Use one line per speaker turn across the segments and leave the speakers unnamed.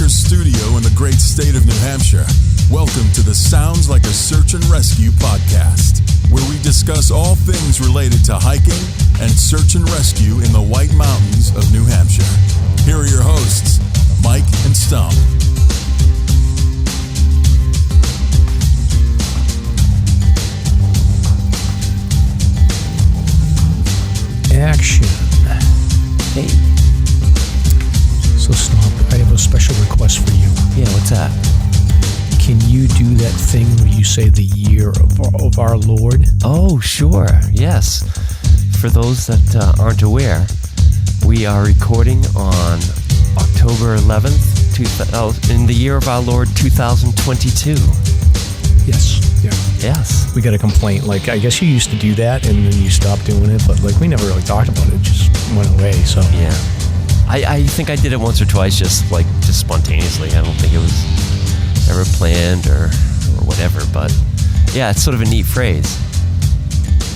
Studio in the great state of New Hampshire. Welcome to the Sounds Like a Search and Rescue podcast, where we discuss all things related to hiking and search and rescue in the White Mountains of New Hampshire. Here are your hosts, Mike and Stomp.
Action.
Hey.
So, Stomp, I have a special request for you.
Yeah, what's that?
Can you do that thing where you say the year of our Lord?
Oh, sure. Yes. For those that aren't aware, we are recording on October 11th, in the year of our Lord 2022.
Yes. Yeah.
Yes.
We got a complaint. Like, I guess you used to do that and then you stopped doing it, but like we never really talked about it. It just went away. So
yeah. I think I did it once or twice, just spontaneously. I don't think it was ever planned or whatever. But yeah, it's sort of a neat phrase.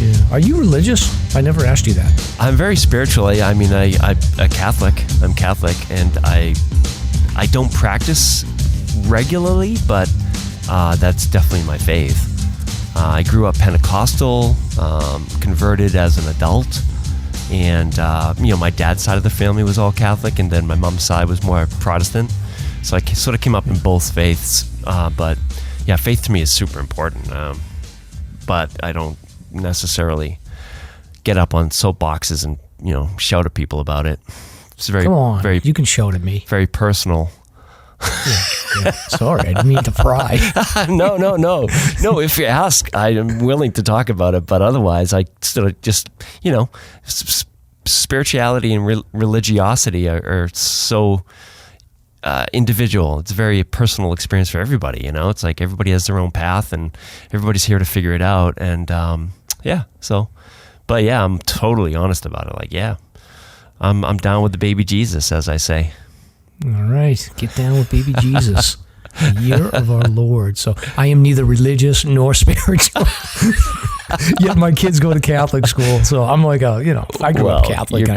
Yeah. Are you religious? I never asked you that.
I'm very spiritual. I'm Catholic. I'm Catholic, and I don't practice regularly, but that's definitely my faith. I grew up Pentecostal, converted as an adult. And, my dad's side of the family was all Catholic, and then my mom's side was more Protestant. So I sort of came up in both faiths. But, yeah, faith to me is super important. But I don't necessarily get up on soapboxes and, shout at people about it. It's very,
come on,
very,
you can shout at me.
Very personal.
Yeah. Sorry, I didn't mean to pry.
No. If you ask, I am willing to talk about it. But otherwise, I sort of just, spirituality and religiosity are so individual. It's a very personal experience for everybody. It's like everybody has their own path, and everybody's here to figure it out. And but yeah, I'm totally honest about it. Like, yeah, I'm down with the baby Jesus, as I say.
All right, get down with baby Jesus, the year of our Lord. So I am neither religious nor spiritual. Yet my kids go to Catholic school, so I'm like, I grew up Catholic.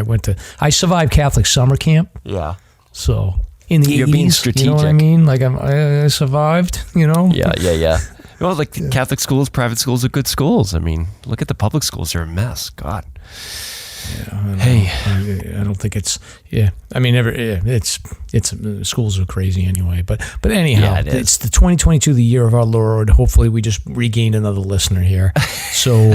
I survived Catholic summer camp.
Yeah.
So in the 80s,
you're being strategic.
You know what I mean? Like I survived.
Yeah. Well, like Catholic schools, private schools are good schools. I mean, look at the public schools; they're a mess. God.
Yeah, I don't think it's. Yeah, I mean, it's schools are crazy anyway. But anyhow, it's the 2022, the year of our Lord. Hopefully, we just regained another listener here. So,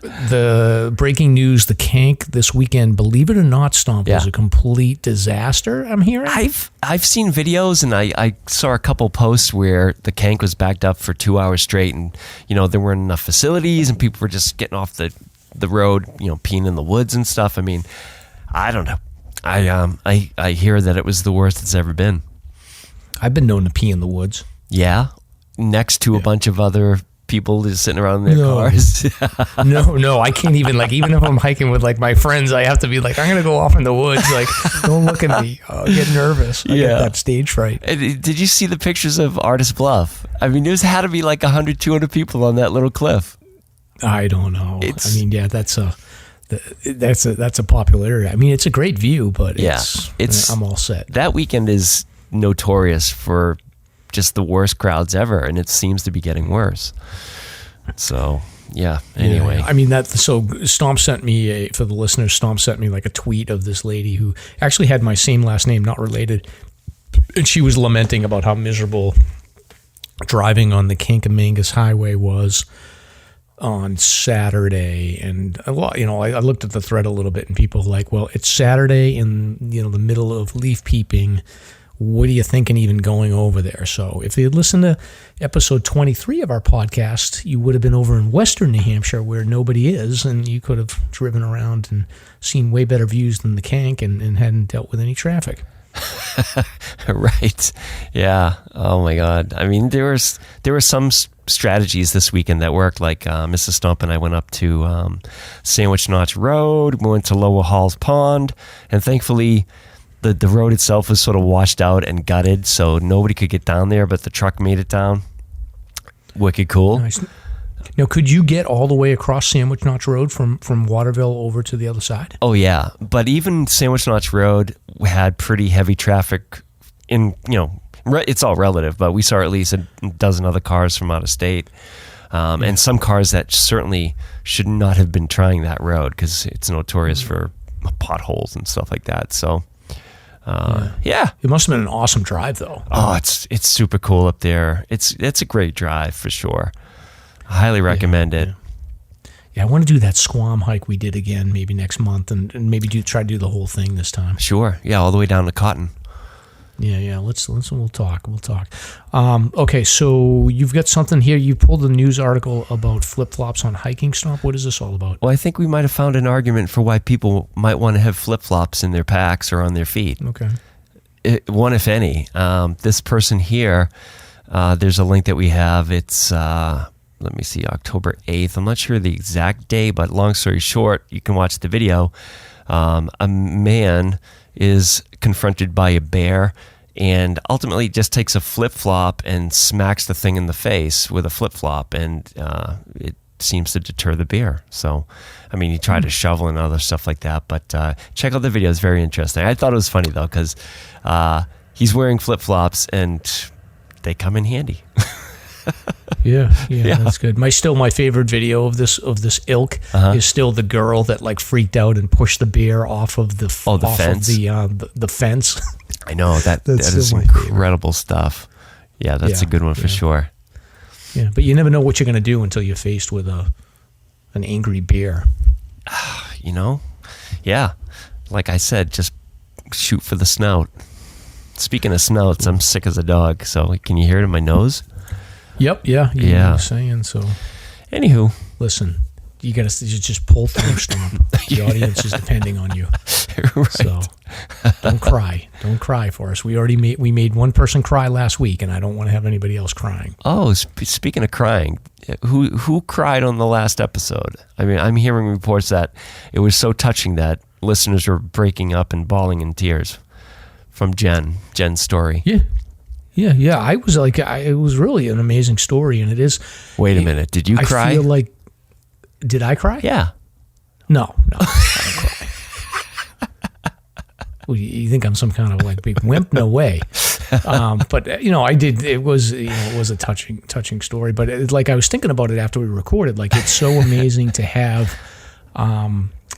the breaking news: the Kank this weekend, believe it or not, Stomp, was a complete disaster. I'm hearing.
I've seen videos, and I saw a couple posts where the Kank was backed up for 2 hours straight, and there weren't enough facilities, and people were just getting off the road, peeing in the woods and stuff. I mean, I don't know. I hear that it was the worst it's ever been.
I've been known to pee in the woods.
Yeah, next to a bunch of other people just sitting around in their cars.
No, I can't even, even if I'm hiking with my friends, I have to be like, I'm gonna go off in the woods. Like, don't look at me. I get nervous. I get that stage fright.
Did you see the pictures of Artist Bluff? I mean, there's had to be 100, 200 people on that little cliff.
I don't know. That's a popular area. I mean, it's a great view, but I'm all set.
That weekend is notorious for just the worst crowds ever, and it seems to be getting worse. So, yeah. Anyway,
I mean So Stomp sent me for the listeners. Stomp sent me a tweet of this lady who actually had my same last name, not related, and she was lamenting about how miserable driving on the Kankamangas Highway was on Saturday. And I looked at the thread a little bit, and people were like, well, it's Saturday in the middle of leaf peeping what are you thinking even going over there? So if you had listened to episode 23 of our podcast, you would have been over in western New Hampshire where nobody is, and you could have driven around and seen way better views than the Kank and hadn't dealt with any traffic.
Right. Yeah. Oh my God. I mean, there were some strategies this weekend that worked. Like Mrs. Stomp and I went up to Sandwich Notch Road. We went to Lowell Halls Pond, and thankfully the road itself was sort of washed out and gutted, so nobody could get down there. But the truck made it down. Wicked cool.
Nice. Now, could you get all the way across Sandwich Notch Road from Waterville over to the other side?
Oh yeah, but even Sandwich Notch Road had pretty heavy traffic. It's all relative, but we saw at least a dozen other cars from out of state, and some cars that certainly should not have been trying that road because it's notorious for potholes and stuff like that. So, yeah,
it must have been an awesome drive, though.
Oh, it's super cool up there. It's a great drive for sure. I highly recommend it.
Yeah, I want to do that Squam hike we did again, maybe next month, and maybe try to do the whole thing this time.
Sure. Yeah, all the way down to Cotton.
Yeah. We'll talk. Okay, so you've got something here. You pulled a news article about flip-flops on hiking, Stomp. What is this all about?
Well, I think we might have found an argument for why people might want to have flip-flops in their packs or on their feet.
Okay.
One, if any. This person here, there's a link that we have. It's... let me see, October 8th. I'm not sure the exact day, but long story short, you can watch the video. A man is confronted by a bear and ultimately just takes a flip-flop and smacks the thing in the face with a flip-flop, and it seems to deter the bear. So, I mean, he tried to shovel and other stuff like that, but check out the video. It's very interesting. I thought it was funny, though, because he's wearing flip-flops and they come in handy.
Yeah, that's good. My favorite video of this ilk is still the girl that like freaked out and pushed the bear off of the
fence.
The fence.
I know that is incredible stuff. Yeah, that's a good one for sure.
Yeah, but you never know what you're going to do until you're faced with an angry bear.
Yeah. Like I said, just shoot for the snout. Speaking of snouts, I'm sick as a dog. So can you hear it in my nose?
Yep. Yeah. You're saying so.
Anywho,
listen, you got to just pull through, Stomp. The audience is depending on you.
Right.
So don't cry for us. We made one person cry last week, and I don't want to have anybody else crying.
Oh, speaking of crying, who cried on the last episode? I mean, I'm hearing reports that it was so touching that listeners were breaking up and bawling in tears from Jen's story.
Yeah. I was like, it was really an amazing story, and it is.
Wait a minute. Did you cry?
I feel like, did I cry?
Yeah.
No, I didn't cry. Well, you think I'm some kind of like big wimp? No way. But I did. It was a touching story. But like I was thinking about it after we recorded. Like it's so amazing to have.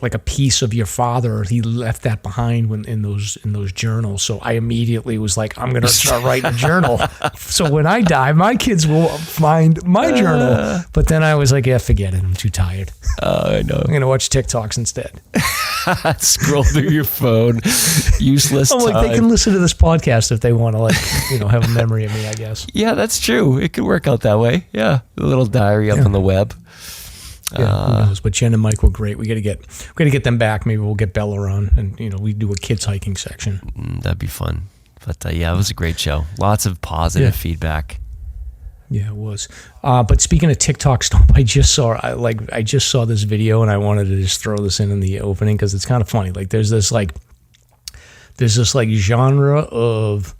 Like a piece of your father, he left that behind in those journals. So I immediately was like, I'm going to start writing a journal. So when I die, my kids will find my journal. But then I was like, yeah, forget it. I'm too tired.
I know.
I'm going to watch TikToks instead.
Scroll through your phone. Useless time.
Like, they can listen to this podcast if they want to have a memory of me, I guess.
Yeah, that's true. It could work out that way. Yeah. A little diary up on the web.
Yeah, who knows? But Jen and Mike were great. We got to get them back. Maybe we'll get Bella on, and we do a kids hiking section.
That'd be fun. But it was a great show. Lots of positive feedback.
Yeah, it was. But speaking of TikTok, Stomp, I just saw this video, and I wanted to just throw this in the opening because it's kind of funny. Like there's this genre of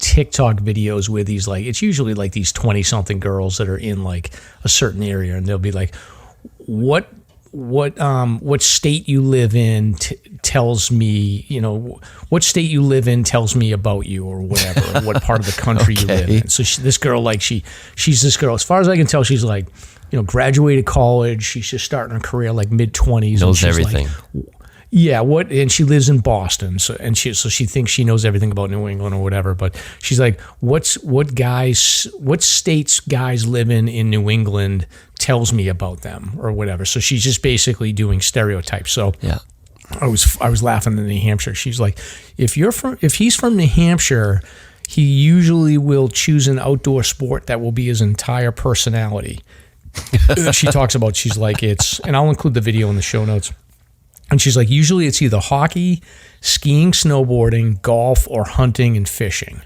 TikTok videos where these it's usually like these 20-something girls that are in like a certain area, and they'll be like, what state you live in tells me, what state you live in tells me about you, or whatever, or what part of the country you live in. So this girl, she's this girl, as far as I can tell, she's like, graduated college, she's just starting her career, like mid-20s.
Knows everything.
Yeah, and she lives in Boston, so she thinks she knows everything about New England or whatever. But she's like, what states guys live in New England tells me about them or whatever. So she's just basically doing stereotypes. So
yeah,
I was laughing in New Hampshire. She's like, if he's from New Hampshire, he usually will choose an outdoor sport that will be his entire personality. She talks about, she's like, and I'll include the video in the show notes. And she's like, usually it's either hockey, skiing, snowboarding, golf, or hunting and fishing.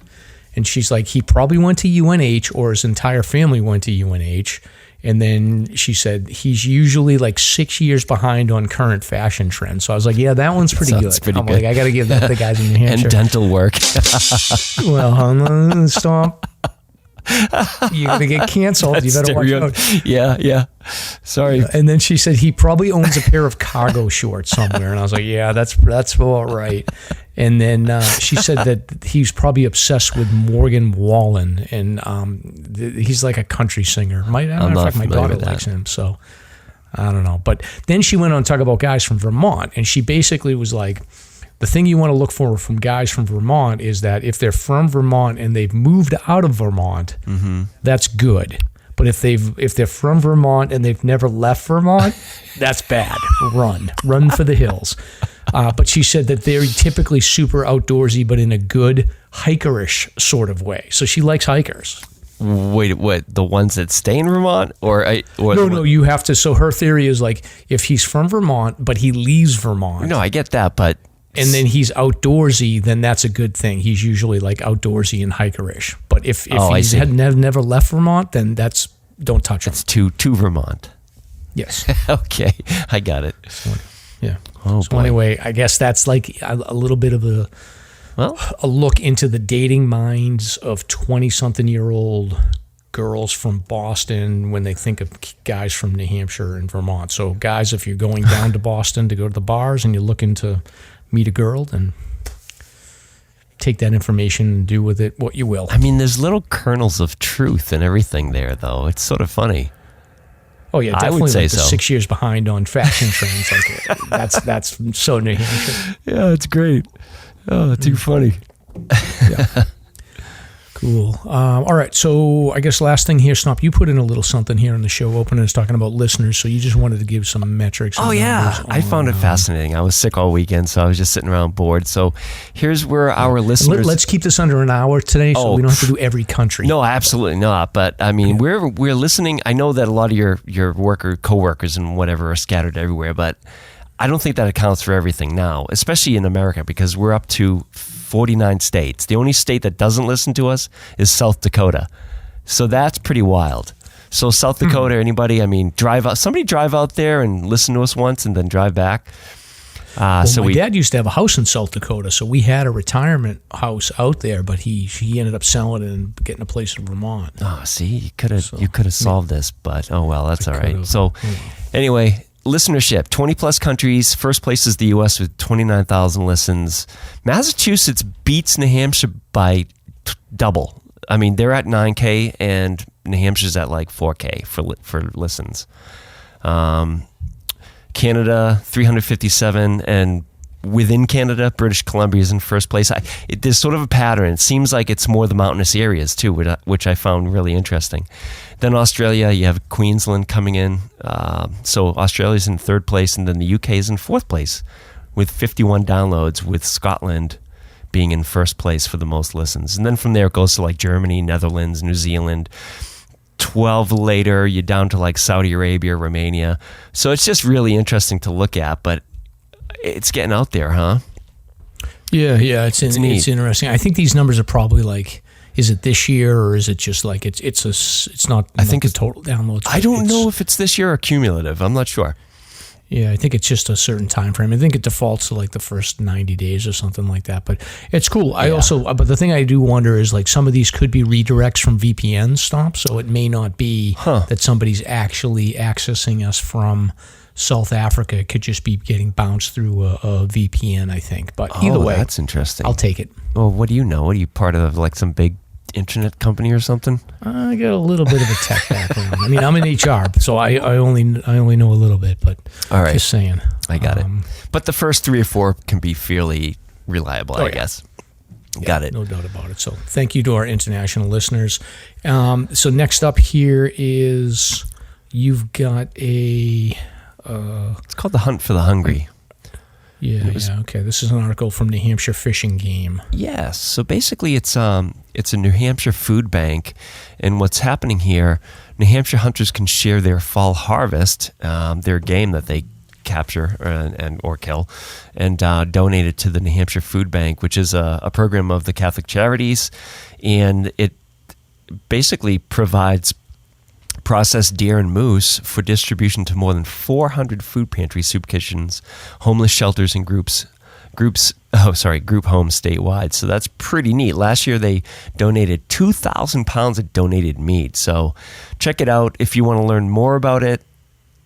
And she's like, he probably went to UNH, or his entire family went to UNH. And then she said, he's usually like 6 years behind on current fashion trends. So I was like, yeah, that one's pretty good. I'm like, I got to give that to the guys in New Hampshire.
And dental work.
Well, Stomp. You're going to get canceled. You better watch out.
Yeah. Sorry.
And then she said, he probably owns a pair of cargo shorts somewhere. And I was like, yeah, that's all right. And then she said that he's probably obsessed with Morgan Wallen. And he's like a country singer. I don't know if my daughter likes him. So I don't know. But then she went on to talk about guys from Vermont. And she basically was like, the thing you want to look for from guys from Vermont is that if they're from Vermont and they've moved out of Vermont, that's good. But if they're from Vermont and they've never left Vermont, that's bad. Run for the hills. But she said that they're typically super outdoorsy, but in a good hikerish sort of way. So she likes hikers.
Wait, what? The ones that stay in Vermont,
No, you have to. So her theory is like, if he's from Vermont but he leaves Vermont.
No, I get that, but.
And then he's outdoorsy, then that's a good thing. He's usually like outdoorsy and hikerish. But if he's never left Vermont, then don't touch him.
It's too Vermont.
Yes.
Okay, I got it.
Yeah. So anyway, I guess that's like a little bit of a look into the dating minds of 20-something-year-old girls from Boston when they think of guys from New Hampshire and Vermont. So guys, if you're going down to Boston to go to the bars and you're looking to meet a girl, then take that information and do with it what you will.
I mean, there's little kernels of truth and everything there, though. It's sort of funny.
Oh yeah, definitely.
I would say
like
so.
6 years behind on fashion trends. Like that's so New Hampshire.
Yeah, it's great. Oh, too funny.
Yeah. Cool. All right. So I guess last thing here, Stomp, you put in a little something here in the show opener talking about listeners. So you just wanted to give some metrics.
Oh, yeah. I found it fascinating. I was sick all weekend, so I was just sitting around bored. So here's where our listeners...
Let's keep this under an hour today so we don't have to do every country.
No, absolutely not. But I mean, we're listening. I know that a lot of your coworkers and whatever are scattered everywhere, but I don't think that accounts for everything now, especially in America, because we're up to 49 states. The only state that doesn't listen to us is South Dakota. So that's pretty wild. So South Dakota, anybody, I mean, somebody drive out there and listen to us once and then drive back.
My dad used to have a house in South Dakota, so we had a retirement house out there, but he ended up selling it and getting a place in Vermont.
Oh, see, you could have solved this, but oh well, that's all right. So anyway, listenership, 20 plus countries. First place is the U.S. with 29,000 listens. Massachusetts beats New Hampshire by double. I mean, they're at 9K and New Hampshire's at like 4K for listens. Canada, 357, and within Canada, British Columbia is in first place. There's sort of a pattern. It seems like it's more the mountainous areas too, which I found really interesting. Then Australia, you have Queensland coming in. So Australia's in third place, and then the UK is in fourth place with 51 downloads, with Scotland being in first place for the most listens. And then from there it goes to like Germany, Netherlands, New Zealand. 12 later, you're down to like Saudi Arabia, Romania. So it's just really interesting to look at, but it's getting out there, huh?
Yeah, it's interesting. I think these numbers are probably like, is it this year or is it just like it's not? I think it's total downloads.
I don't know if it's this year or cumulative. I'm not sure.
Yeah, I think it's just a certain time frame. I think it defaults to like the first 90 days or something like that. But it's cool. Yeah. But the thing I do wonder is like some of these could be redirects from VPN Stomp, so it may not be that somebody's actually accessing us from South Africa. It could just be getting bounced through a VPN, I think. But either way,
that's interesting.
I'll take it.
Well, what do you know? What are you part of, like some big internet company or something?
I got a little bit of a tech background. I mean, I'm in HR, so I only know a little bit, but all right. Just saying.
I got it. But the first 3 or 4 can be fairly reliable, I guess.
Yeah,
got it.
No doubt about it. So thank you to our international listeners. So next up here is you've got a...
it's called The Hunt for the Hungry.
Yeah. Okay. This is an article from New Hampshire Fish and Game.
Yes. So basically, it's a New Hampshire food bank, and what's happening here, New Hampshire hunters can share their fall harvest, their game that they capture or kill, and donate it to the New Hampshire Food Bank, which is a program of the Catholic Charities, and it basically provides processed deer and moose for distribution to more than 400 food pantries, soup kitchens, homeless shelters, and group homes statewide. So that's pretty neat. Last year they donated 2,000 pounds of donated meat. So check it out. If you want to learn more about it,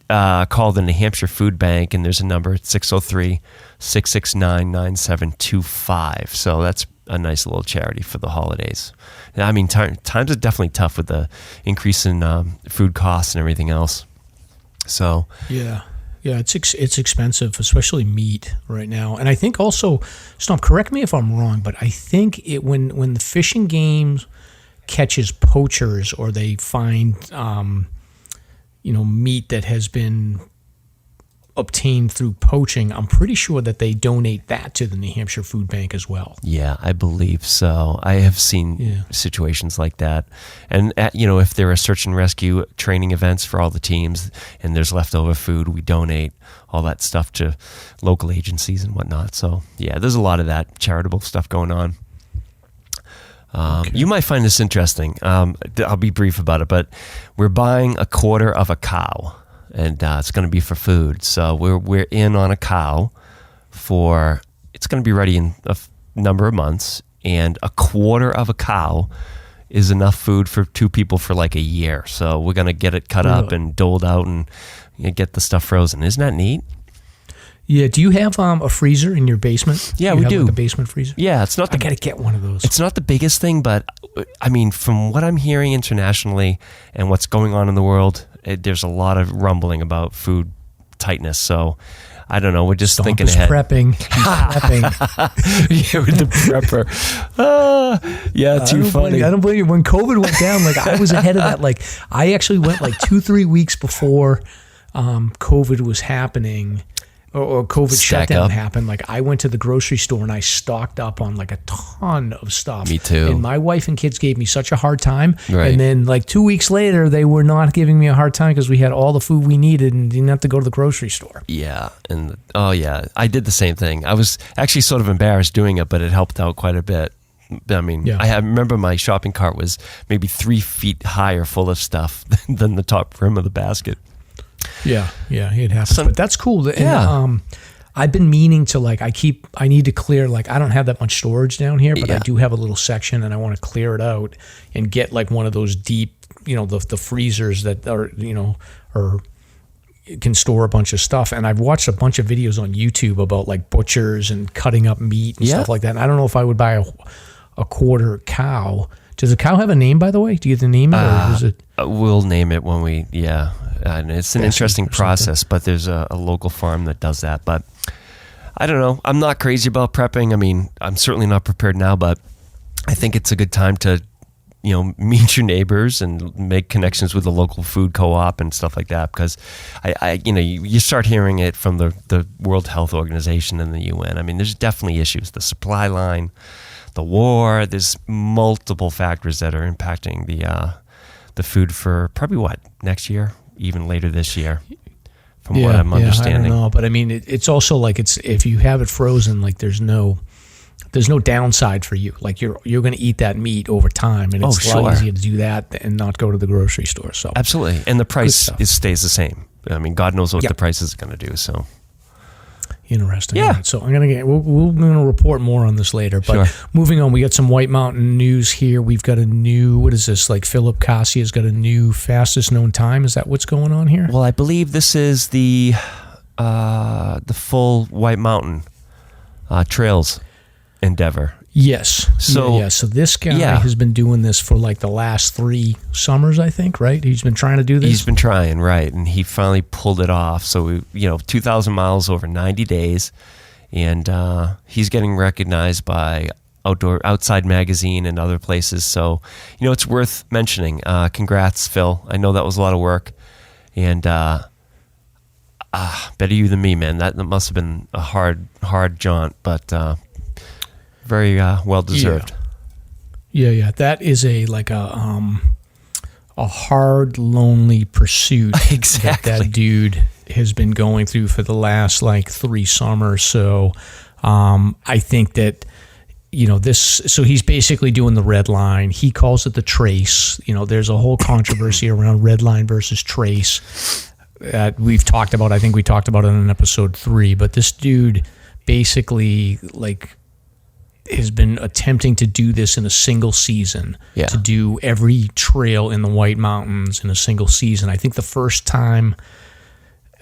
call the New Hampshire Food Bank, and there's a number, 603-669-9725. So that's a nice little charity for the holidays. I mean, times are definitely tough with the increase in food costs and everything else. So
yeah, it's expensive, especially meat right now. And I think also, Stomp, correct me if I'm wrong, but I think when the Fish and Game catches poachers, or they find meat that has been obtained through poaching, I'm pretty sure that they donate that to the New Hampshire Food Bank as well.
Yeah, I believe so. I have seen situations like that. And, if there are search and rescue training events for all the teams and there's leftover food, we donate all that stuff to local agencies and whatnot. So, yeah, there's a lot of that charitable stuff going on. You might find this interesting. I'll be brief about it, but we're buying a quarter of a cow. And it's going to be for food. So we're in on a cow it's going to be ready in a number of months, and a quarter of a cow is enough food for 2 people for like a year. So we're going to get it cut up and doled out and get the stuff frozen. Isn't that neat?
Yeah. Do you have a freezer in your basement?
Yeah, we do.
Like a basement freezer?
Yeah, it's not.
I got to get one of those.
It's not the biggest thing, but I mean, from what I'm hearing internationally and what's going on in the world, there's a lot of rumbling about food tightness. So I don't know. We're just
Stomp
thinking
is
ahead.
Prepping. He's prepping.
Yeah, with the prepper. Too funny.
I don't blame you. When COVID went down, I was ahead of that. I actually went 2-3 weeks before COVID was happening. Or COVID shutdown happened. I went to the grocery store and I stocked up on a ton of stuff.
Me too.
And my wife and kids gave me such a hard time.
Right.
And then 2 weeks later, they were not giving me a hard time because we had all the food we needed and didn't have to go to the grocery store.
Yeah. And I did the same thing. I was actually sort of embarrassed doing it, but it helped out quite a bit. I mean, I remember my shopping cart was maybe 3 feet higher full of stuff than the top rim of the basket.
Yeah, it happens. But that's cool.
Yeah.
And, I've been meaning to I need to clear, I don't have that much storage down here, but I do have a little section and I want to clear it out and get one of those deep, the freezers that are, or can store a bunch of stuff. And I've watched a bunch of videos on YouTube about butchers and cutting up meat and stuff like that. And I don't know if I would buy a quarter cow. Does a cow have a name, by the way? Do you have to name it, or is it?
We'll name it when we, and it's an interesting process, but there's a local farm that does that. But I don't know. I'm not crazy about prepping. I mean, I'm certainly not prepared now, but I think it's a good time to, meet your neighbors and make connections with the local food co-op and stuff like that. Because you start hearing it from the World Health Organization and the UN. I mean, there's definitely issues. The supply line, the war. There's multiple factors that are impacting the food for probably next year, even later this year, from what I'm understanding.
I don't know, but I mean, it's also if you have it frozen, there's no downside for you. You're going to eat that meat over time, and it's a lot easier to do that and not go to the grocery store. So
absolutely, and the price stays the same. I mean, God knows what the price is going to do. So.
Interesting. Yeah. Right. So we're gonna report more on this later. But moving on, we got some White Mountain news here. We've got a new, what is this? Philip Cassia's got a new fastest known time. Is that what's going on here?
Well, I believe this is the full White Mountain trails endeavor.
Yes. So this guy has been doing this for the last 3 summers, I think, right? He's been trying to do this?
He's been trying, right. And he finally pulled it off. So, 2,000 miles over 90 days. And he's getting recognized by Outside Magazine and other places. So, it's worth mentioning. Congrats, Phil. I know that was a lot of work. And better you than me, man. That must have been a hard jaunt, but very well deserved.
Yeah. That is a hard, lonely pursuit
exactly.
that dude has been going through for the last 3 summers. So I think that, so he's basically doing the red line. He calls it the trace. There's a whole controversy around red line versus trace. We've talked about, I think we talked about it in episode 3, but this dude basically has been attempting to do this in a single season, to do every trail in the White Mountains in a single season. I think the first time,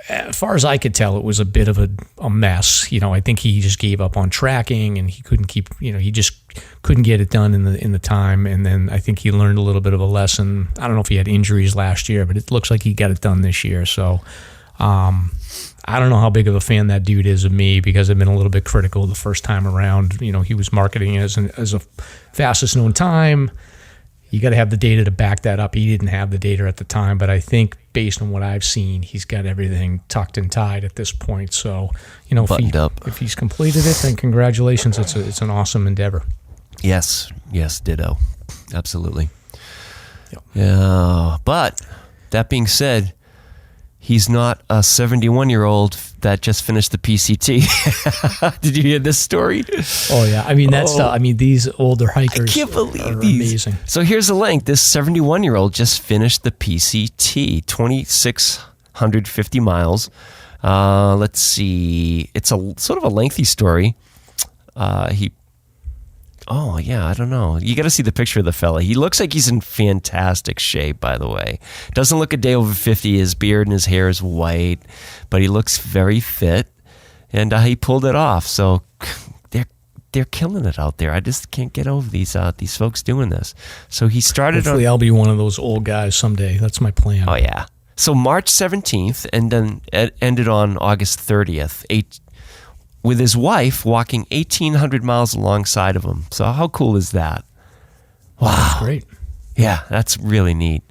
as far as I could tell, it was a bit of a mess. I think he just gave up on tracking, and he couldn't keep, he just couldn't get it done in the time. And then I think he learned a little bit of a lesson. I don't know if he had injuries last year, but it looks like he got it done this year. So I don't know how big of a fan that dude is of me, because I've been a little bit critical the first time around. He was marketing it as a fastest known time. You got to have the data to back that up. He didn't have the data at the time, but I think based on what I've seen, he's got everything tucked and tied at this point. So, if he's completed it, then congratulations. It's an awesome endeavor.
Yes, ditto. Absolutely. Yep. Yeah, but that being said, he's not a 71-year-old that just finished the PCT. Did you hear this story? Oh, yeah. I mean,
these older hikers
I can't believe
are
these.
Amazing.
So here's the link. This 71-year-old just finished the PCT, 2,650 miles. Let's see. It's a sort of a lengthy story. I don't know. You got to see the picture of the fella. He looks like he's in fantastic shape, by the way. Doesn't look a day over 50. His beard and his hair is white, but he looks very fit, and he pulled it off. So they're killing it out there. I just can't get over these folks doing this. So he started.
Hopefully, I'll be one of those old guys someday. That's my plan.
Oh yeah. So March 17th, and then it ended on August 30th. With his wife walking 1,800 miles alongside of him. So how cool is that? Wow.
That's great.
Yeah, that's really neat.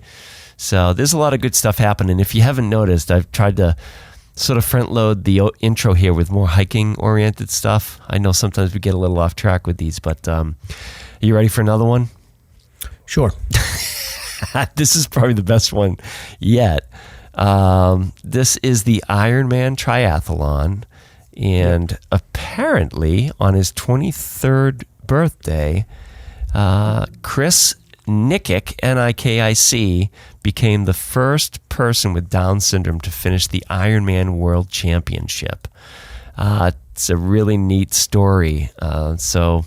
So there's a lot of good stuff happening. If you haven't noticed, I've tried to sort of front load the intro here with more hiking oriented stuff. I know sometimes we get a little off track with these, but are you ready for another one?
Sure.
This is probably the best one yet. This is the Ironman Triathlon. And apparently, on his 23rd birthday, Chris Nikic, Nikic, became the first person with Down syndrome to finish the Ironman World Championship. It's a really neat story. So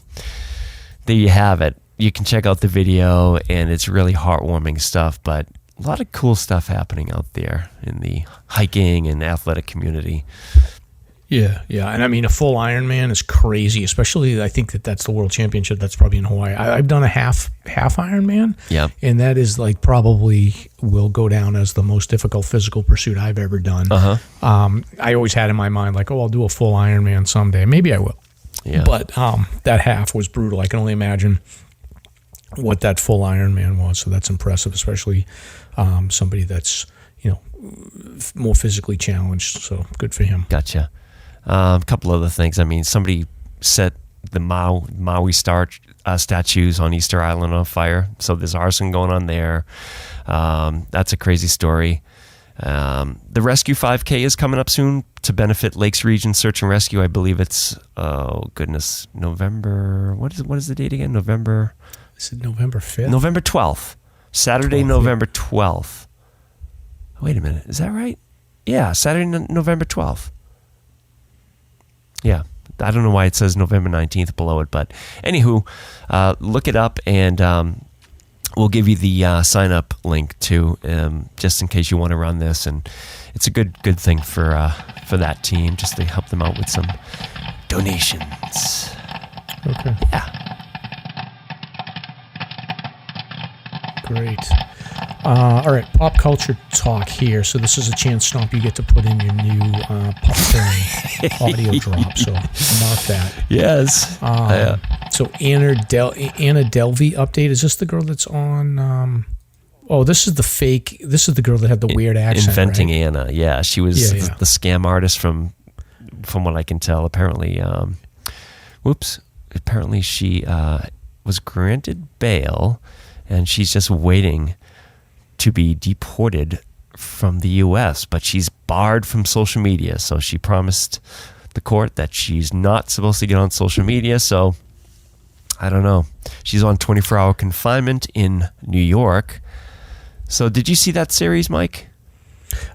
there you have it. You can check out the video, and it's really heartwarming stuff, but a lot of cool stuff happening out there in the hiking and athletic community.
Yeah. And I mean, a full Ironman is crazy, especially I think that's the World Championship. That's probably in Hawaii. I've done a half Ironman, and that is probably will go down as the most difficult physical pursuit I've ever done. I always had in my mind I'll do a full Ironman someday. Maybe I will. Yeah. But that half was brutal. I can only imagine what that full Ironman was. So that's impressive, especially somebody that's more physically challenged. So good for him.
Gotcha. A couple other things. I mean, somebody set the Maui Star statues on Easter Island on fire. So there's arson going on there. That's a crazy story. The Rescue 5K is coming up soon to benefit Lakes Region Search and Rescue. I believe it's, November. What is the date again? November.
Is it November 5th?
November 12th. Saturday, 12th, November 12th. Wait a minute. Is that right? Yeah, Saturday, November 12th. Yeah, I don't know why it says November 19th below it, but anywho, look it up, and we'll give you the sign-up link too, just in case you want to run this, and it's a good thing for that team, just to help them out with some donations.
Okay.
Yeah.
Great. All right, pop culture talk here. So this is a chance, Stomp, you get to put in your new popcorn audio drop. So mark that.
Yes.
So Anna Delvey update. Is this the girl that's on Oh, this is the fake. This is the girl that had the weird accent.
Inventing
right?
Anna. Yeah, she was the scam artist from what I can tell. Apparently, apparently she was granted bail, and she's just waiting to be deported from the U.S., but she's barred from social media. So she promised the court that she's not supposed to get on social media. So I don't know. She's on 24-hour confinement in New York. So did you see that series, Mike?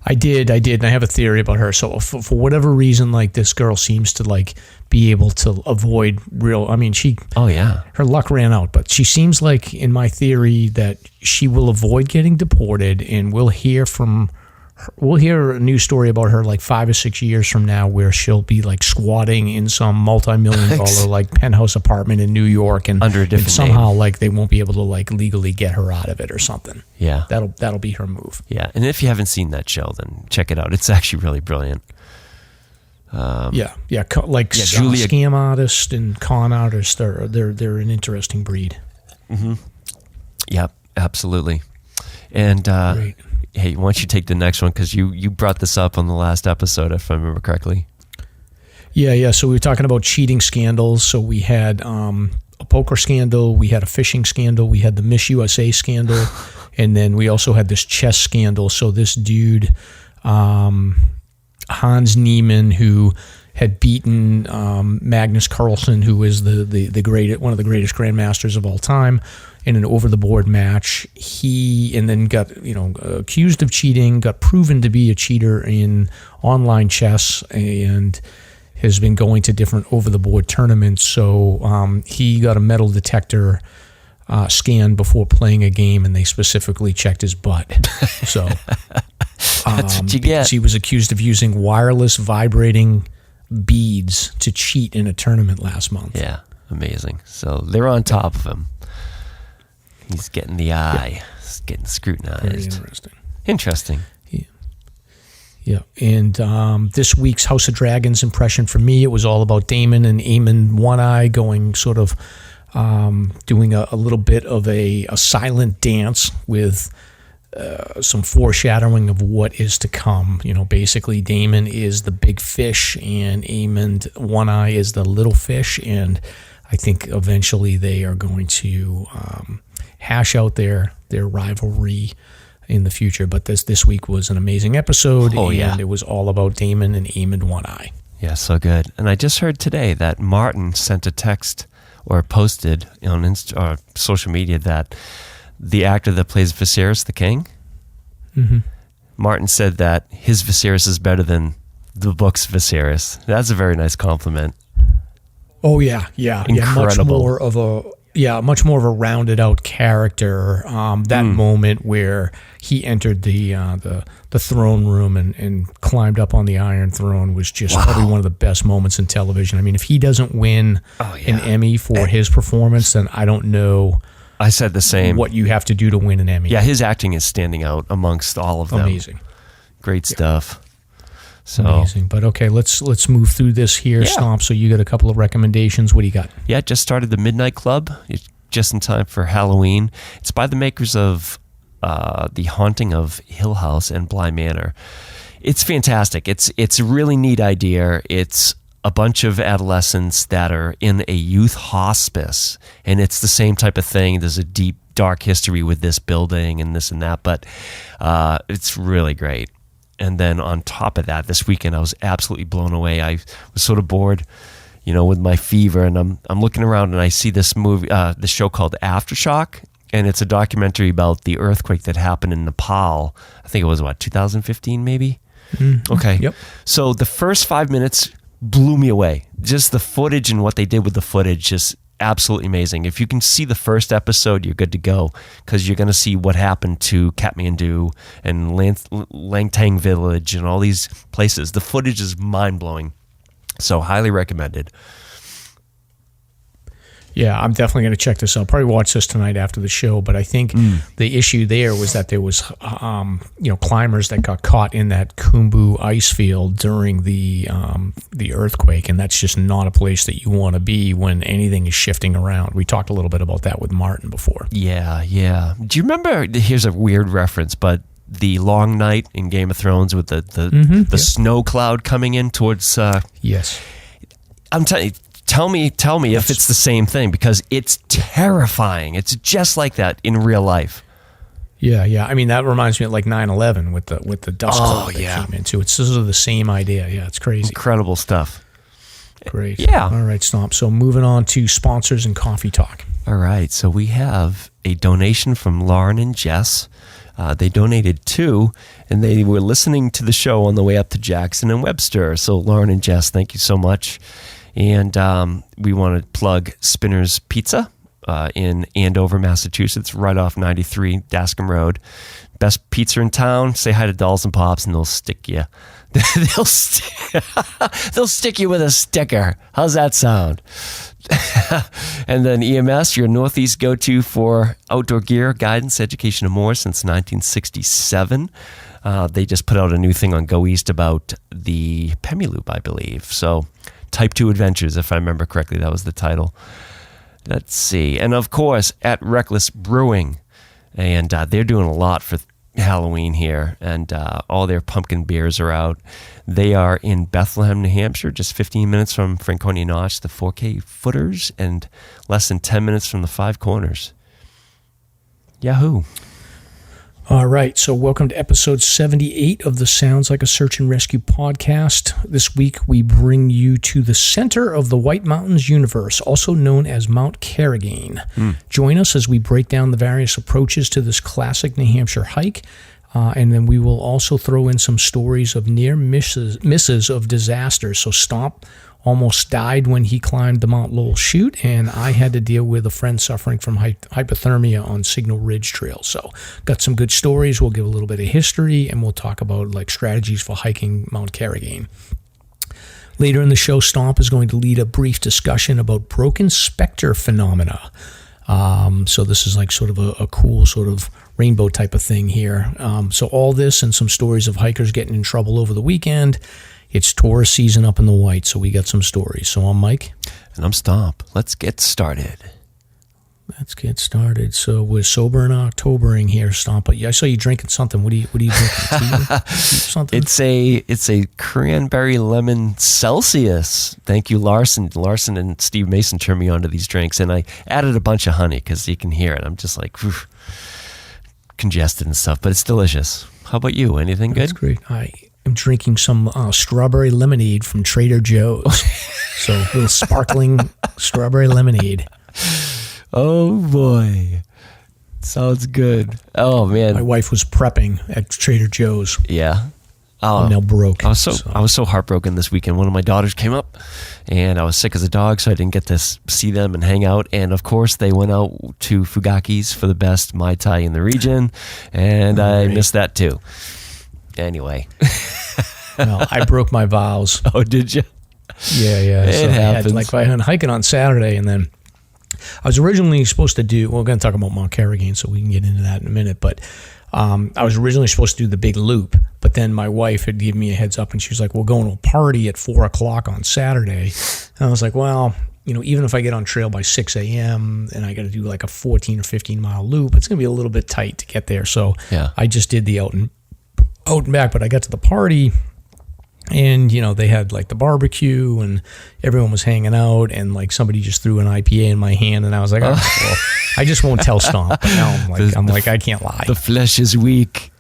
I did, and I have a theory about her. So for whatever reason, like, this girl seems to like be able to avoid real. I mean, her luck ran out, but she seems like, in my theory, that she will avoid getting deported, and we'll hear a news story about her like 5 or 6 years from now, where she'll be like squatting in some multi-million-dollar like penthouse apartment in New York, and
under a different
somehow
name.
Like they won't be able to like legally get her out of it or something.
Yeah,
that'll be her move.
Yeah, and if you haven't seen that show, then check it out. It's actually really brilliant.
Julia, scam artist and con artist they're an interesting breed.
Mm-hmm. Yep, absolutely. And
Great.
Hey, why don't you take the next one, because you brought this up on the last episode, if I remember correctly.
Yeah. So we were talking about cheating scandals. So we had a poker scandal, we had a fishing scandal, we had the Miss USA scandal, and then we also had this chess scandal. So this dude, Hans Niemann, who had beaten Magnus Carlsen, who is one of the greatest grandmasters of all time, in an over-the-board match. He then got accused of cheating, got proven to be a cheater in online chess, and has been going to different over-the-board tournaments. So he got a metal detector scan before playing a game, and they specifically checked his butt. So
that's what you get.
Because he was accused of using wireless vibrating beads to cheat in a tournament last month.
Yeah, amazing. So they're on top of him. He's getting the eye. He's getting scrutinized.
Very
Interesting.
Yeah. And this week's House of Dragons impression for me, it was all about Daemon and Aemon One-Eye going sort of doing a little bit of a silent dance with some foreshadowing of what is to come. Basically Daemon is the big fish and Aemon One-Eye is the little fish, and I think eventually they are going to hash out their rivalry in the future. But this week was an amazing episode, and it was all about Daemon and Aemon One-Eye.
Yeah, so good. And I just heard today that Martin sent a text or posted on social media that the actor that plays Viserys the King, Martin said that his Viserys is better than the book's Viserys. That's a very nice compliment.
Oh yeah.
Incredible.
Much more of a rounded out character. That moment where he entered the throne room and climbed up on the Iron Throne was just probably one of the best moments in television. I mean, if he doesn't win an Emmy for his performance, then I don't know.
I said the same.
What you have to do to win an Emmy.
Yeah, his acting is standing out amongst all of them.
Amazing.
Great stuff. So
amazing. But okay, let's move through this here, Stomp. So you got a couple of recommendations. What do you got? Yeah,
just started the Midnight Club. It's just in time for Halloween. It's by the makers of The Haunting of Hill House and Bly Manor. It's fantastic. It's a really neat idea. It's a bunch of adolescents that are in a youth hospice, and it's the same type of thing. There's a deep, dark history with this building and this and that, but it's really great. And then on top of that, this weekend I was absolutely blown away. I was sort of bored, with my fever, and I'm looking around and I see this movie, this show called Aftershock, and it's a documentary about the earthquake that happened in Nepal. I think it was 2015 maybe. Okay.
Yep.
So the first 5 minutes blew me away. Just the footage and what they did with the footage, just absolutely amazing. If you can see the first episode, you're good to go, because you're going to see what happened to Kathmandu and Langtang Village and all these places. The footage is mind-blowing. So highly recommended.
Yeah, I'm definitely going to check this out. Probably watch this tonight after the show. But I think the issue there was that there was, climbers that got caught in that Khumbu ice field during the earthquake, and that's just not a place that you want to be when anything is shifting around. We talked a little bit about that with Martin before.
Yeah. Do you remember? Here's a weird reference, but the long night in Game of Thrones with the snow cloud coming in towards.
Yes,
I'm telling you. Tell me if it's the same thing, because it's terrifying. It's just like that in real life.
Yeah. I mean, that reminds me of like 9/11 with the dust cloud that came into. It's sort of the same idea. Yeah, it's crazy.
Incredible stuff.
Great.
Yeah.
All right, Stomp. So moving on to sponsors and coffee talk.
All right. So we have a donation from Lauren and Jess. They donated 2, and they were listening to the show on the way up to Jackson and Webster. So Lauren and Jess, thank you so much. And we want to plug Spinner's Pizza in Andover, Massachusetts, right off 93 Dascombe Road. Best pizza in town. Say hi to Dolls and Pops, and they'll stick you. They'll stick you with a sticker. How's that sound? And then EMS, your Northeast go-to for outdoor gear, guidance, education, and more since 1967. They just put out a new thing on Go East about the Pemi Loop, I believe. So Type 2 Adventures, if I remember correctly, that was the title. Let's see. And of course, at Reckless Brewing. And they're doing a lot for Halloween here. And all their pumpkin beers are out. They are in Bethlehem, New Hampshire, just 15 minutes from Franconia Notch, the 4K footers, and less than 10 minutes from the Five Corners. Yahoo!
All right, so welcome to episode 78 of the Sounds Like a Search and Rescue podcast. This week we bring you to the center of the White Mountains universe, also known as Mount Carrigain. Join us as we break down the various approaches to this classic New Hampshire hike, and then we will also throw in some stories of near misses of disasters. So Stomp almost died when he climbed the Mount Lowell chute, and I had to deal with a friend suffering from hypothermia on Signal Ridge Trail. So got some good stories. We'll give a little bit of history, and we'll talk about like strategies for hiking Mount Carrigain. Later in the show, Stomp is going to lead a brief discussion about broken specter phenomena. So this is like sort of a cool sort of rainbow type of thing here. So all this and some stories of hikers getting in trouble over the weekend. It's tourist season up in the White, so we got some stories. So I'm Mike.
And I'm Stomp. Let's get started.
So we're sober and Octobering here, Stomp. But I saw you drinking something. What are you drinking? Something?
It's a cranberry lemon Celsius. Thank you, Larson. Larson and Steve Mason turned me on to these drinks, and I added a bunch of honey because you can hear it. I'm just like congested and stuff, but it's delicious. How about you? Anything good?
That's great. I'm drinking some strawberry lemonade from Trader Joe's. So a little sparkling strawberry lemonade.
Oh, boy. Sounds good. Oh, man.
My wife was prepping at Trader Joe's.
Yeah.
I'm now broke.
I was so heartbroken this weekend. One of my daughters came up, and I was sick as a dog, so I didn't get to see them and hang out. And, of course, they went out to Fugaki's for the best Mai Tai in the region, and I missed that, too. Anyway.
Well, I broke my vows.
Oh, did you?
Yeah.
It happens.
I went hiking on Saturday, and then I was originally supposed to do, we're going to talk about Mount Carrigain, so we can get into that in a minute, but I was originally supposed to do the big loop, but then my wife had given me a heads up, and she was like, we're going to a party at 4 o'clock on Saturday. And I was like, well, even if I get on trail by 6 a.m. and I got to do like a 14 or 15 mile loop, it's going to be a little bit tight to get there. So I just did the out and back, but I got to the party, and they had like the barbecue, and everyone was hanging out, and like somebody just threw an IPA in my hand, and I was like, well, I just won't tell Stomp. But now I'm like, I can't lie.
The flesh is weak.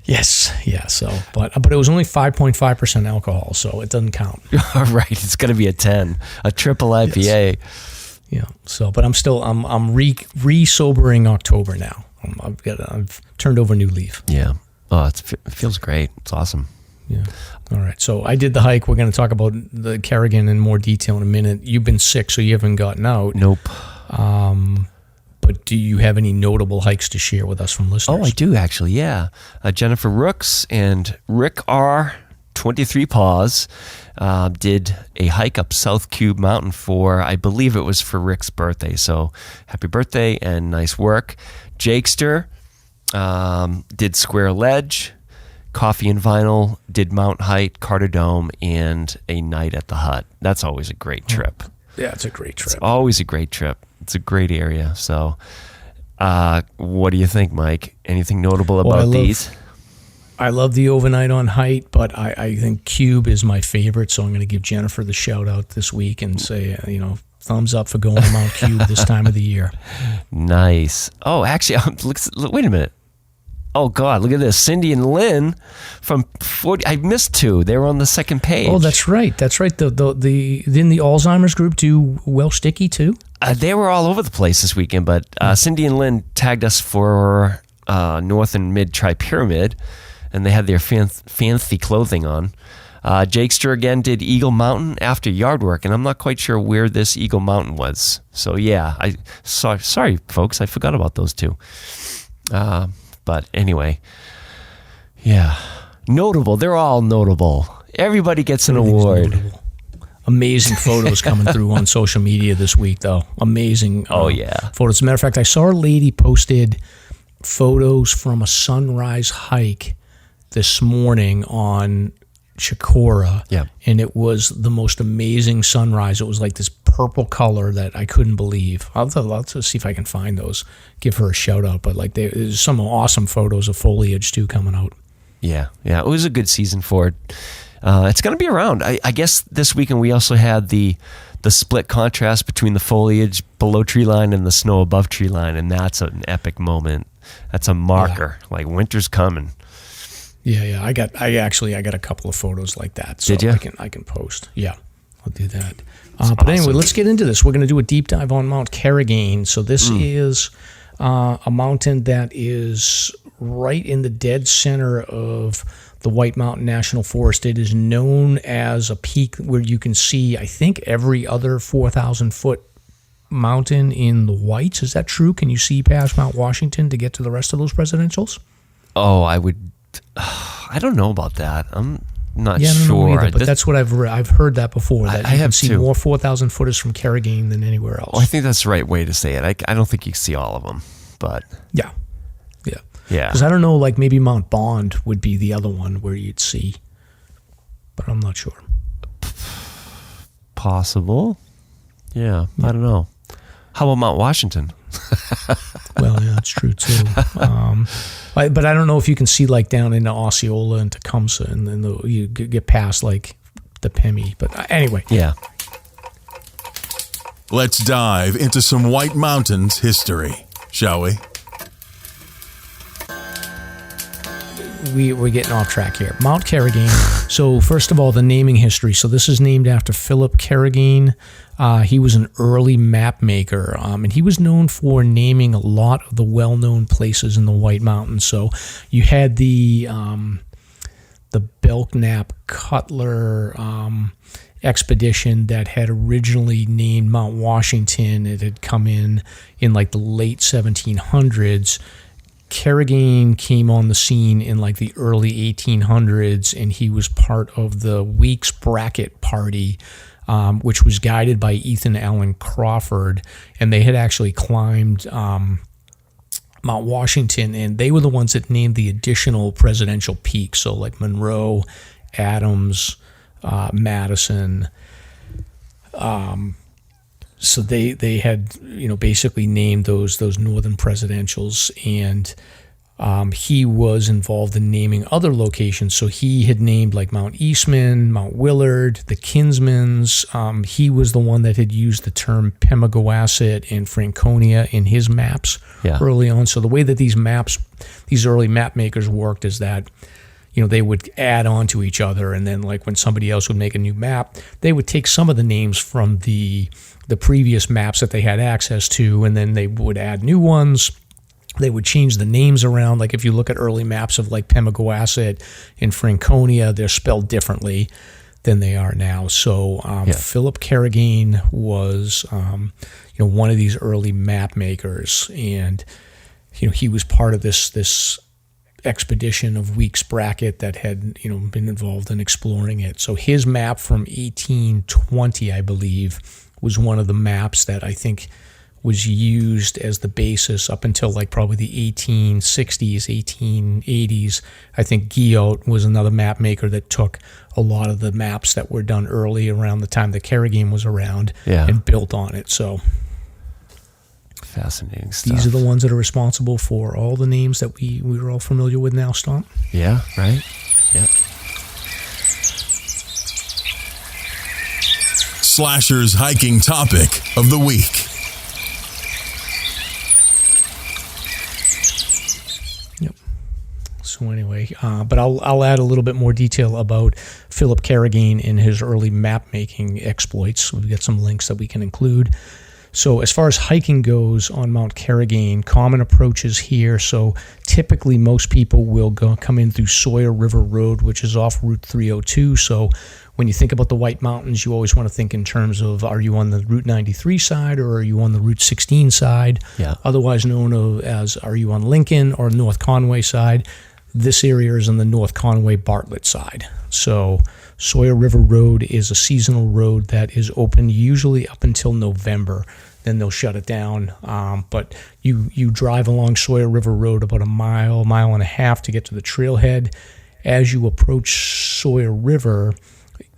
Yes, yeah. So, but it was only 5.5% alcohol, so it doesn't count.
All right, it's going to be a 10, a triple IPA.
Yes. Yeah. So, but I'm re-sobering October now. I've turned over a new leaf.
Yeah. Oh, it feels great. It's awesome.
Yeah. All right. So I did the hike. We're going to talk about the Kerrigan in more detail in a minute. You've been sick, so you haven't gotten out.
Nope.
But do you have any notable hikes to share with us from listeners?
Oh, I do actually. Yeah. Jennifer Rooks and Rick R. 23 paws. Did a hike up South Cube Mountain for, I believe it was for Rick's birthday. So happy birthday and nice work. Jakester did Square Ledge. Coffee and Vinyl did Mount Height, Carter Dome, and a night at the hut. That's always a great trip.
Yeah, it's a great trip.
It's always a great trip. It's a great area. So what do you think, Mike? Anything notable about these?
I love the overnight on Height, but I think Cube is my favorite, so I'm going to give Jennifer the shout out this week and say, thumbs up for going to Mount Cube this time of the year.
Nice. Oh, actually, wait a minute. Oh, God, look at this. Cindy and Lynn from 40. I missed two. They were on the second page.
Oh, that's right. Didn't the Alzheimer's group do Well Sticky, too?
They were all over the place this weekend, but Cindy and Lynn tagged us for North and Mid Tri-Pyramid, and they had their fancy clothing on. Jakester again did Eagle Mountain after yard work, and I'm not quite sure where this Eagle Mountain was. So, yeah, sorry, folks. I forgot about those two. But anyway, yeah, notable. They're all notable. Everybody gets an award. Notable.
Amazing photos coming through on social media this week, though. Amazing. Photos. As a matter of fact, I saw a lady posted photos from a sunrise hike this morning on Chicora, and it was the most amazing sunrise. It was like this purple color that I couldn't believe. I'll have to see if I can find those. Give her a shout out. But there's some awesome photos of foliage too coming out. Yeah.
It was a good season for it. It's going to be around. I guess this weekend we also had the split contrast between the foliage below tree line and the snow above tree line, and that's an epic moment. That's a marker. Like winter's coming.
Yeah. I got a couple of photos like that. So
did you?
I can post. Yeah, I'll do that. But anyway, let's get into this. We're going to do a deep dive on Mount Carrigain. So this is a mountain that is right in the dead center of the White Mountain National Forest. It is known as a peak where you can see, I think, every other 4,000-foot mountain in the Whites. Is that true? Can you see past Mount Washington to get to the rest of those presidentials?
Oh, I don't know about that. I'm not
sure. I don't know either, but that's what I've heard that before. That you can see more 4,000 footers from Carrigan than anywhere else.
Well, I think that's the right way to say it. I don't think you can see all of them, but
yeah. Because I don't know, like maybe Mount Bond would be the other one where you'd see, but I'm not sure.
Possible. Yeah. I don't know. How about Mount Washington?
Well, yeah, that's true too. But I don't know if you can see like down into Osceola and Tecumseh, and then you get past like the Pemi. But anyway.
Yeah.
Let's dive into some White Mountains history, shall we?
We're getting off track here. Mount Carrigain. So first of all, the naming history. So this is named after Philip Kerrigan. He was an early map maker, and he was known for naming a lot of the well-known places in the White Mountains. So you had the Belknap Cutler expedition that had originally named Mount Washington. It had come in like the late 1700s. Kerrigan came on the scene in like the early 1800s, and he was part of the Weeks Bracket Party, which was guided by Ethan Allen Crawford, and they had actually climbed Mount Washington, and they were the ones that named the additional presidential peaks, so like Monroe, Adams, Madison. So they had basically named those northern presidentials, and he was involved in naming other locations. So he had named like Mount Eastman, Mount Willard, the Kinsmans. He was the one that had used the term Pemigewasset and Franconia in his maps early on. So the way that these early map makers worked is that they would add on to each other, and then like when somebody else would make a new map, they would take some of the names from the previous maps that they had access to, and then they would add new ones. They would change the names around. Like if you look at early maps of like Pemigewasset and Franconia, they're spelled differently than they are now. So Philip Kerrigan was one of these early map makers, and he was part of this expedition of Weeks Brackett that had been involved in exploring it. So his map from 1820, I believe, was one of the maps that I think was used as the basis up until like probably the 1860s, 1880s. I think Guillot was another map maker that took a lot of the maps that were done early around the time the Carrigan was around and built on it. So
fascinating stuff.
These are the ones that are responsible for all the names that we're all familiar with now, Stomp.
Yeah, right? Yeah.
SLASR's hiking topic of the week.
So anyway, but I'll add a little bit more detail about Philip Carrigan and his early map-making exploits. We've got some links that we can include. So as far as hiking goes on Mount Carrigain, common approaches here. So typically most people will come in through Sawyer River Road, which is off Route 302. So when you think about the White Mountains, you always want to think in terms of, are you on the Route 93 side or are you on the Route 16 side?
Yeah.
Otherwise known as, are you on Lincoln or North Conway side? This area is on the North Conway Bartlett side. So Sawyer River Road is a seasonal road that is open usually up until November. Then they'll shut it down. But you drive along Sawyer River Road about a mile and a half to get to the trailhead. As you approach Sawyer River,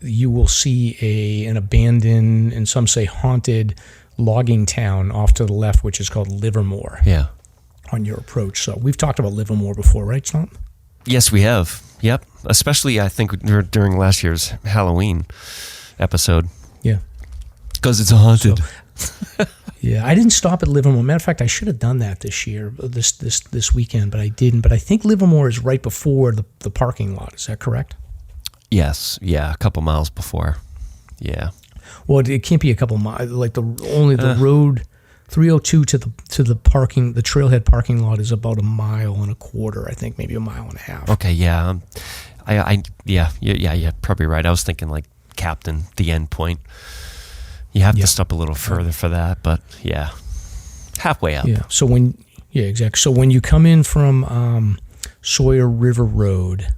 you will see an abandoned, and some say haunted, logging town off to the left, which is called Livermore.
Yeah.
On your approach. So we've talked about Livermore before, right, Stomp?
Yes, we have. Yep. Especially, I think, during last year's Halloween episode.
Yeah.
Because it's haunted.
So, yeah, I didn't stop at Livermore. Matter of fact, I should have done that this year, this weekend, but I didn't. But I think Livermore is right before the parking lot. Is that correct?
Yes. Yeah, a couple miles before. Yeah.
Well, it can't be a couple miles. Like the road 302 to the trailhead parking lot is about a mile and a quarter, I think, maybe a mile and a half.
Okay, yeah. You're probably right. I was thinking like Captain, the end point. You have to stop a little further for that, but yeah. Halfway up.
Yeah. So exactly. So when you come in from Sawyer River Road,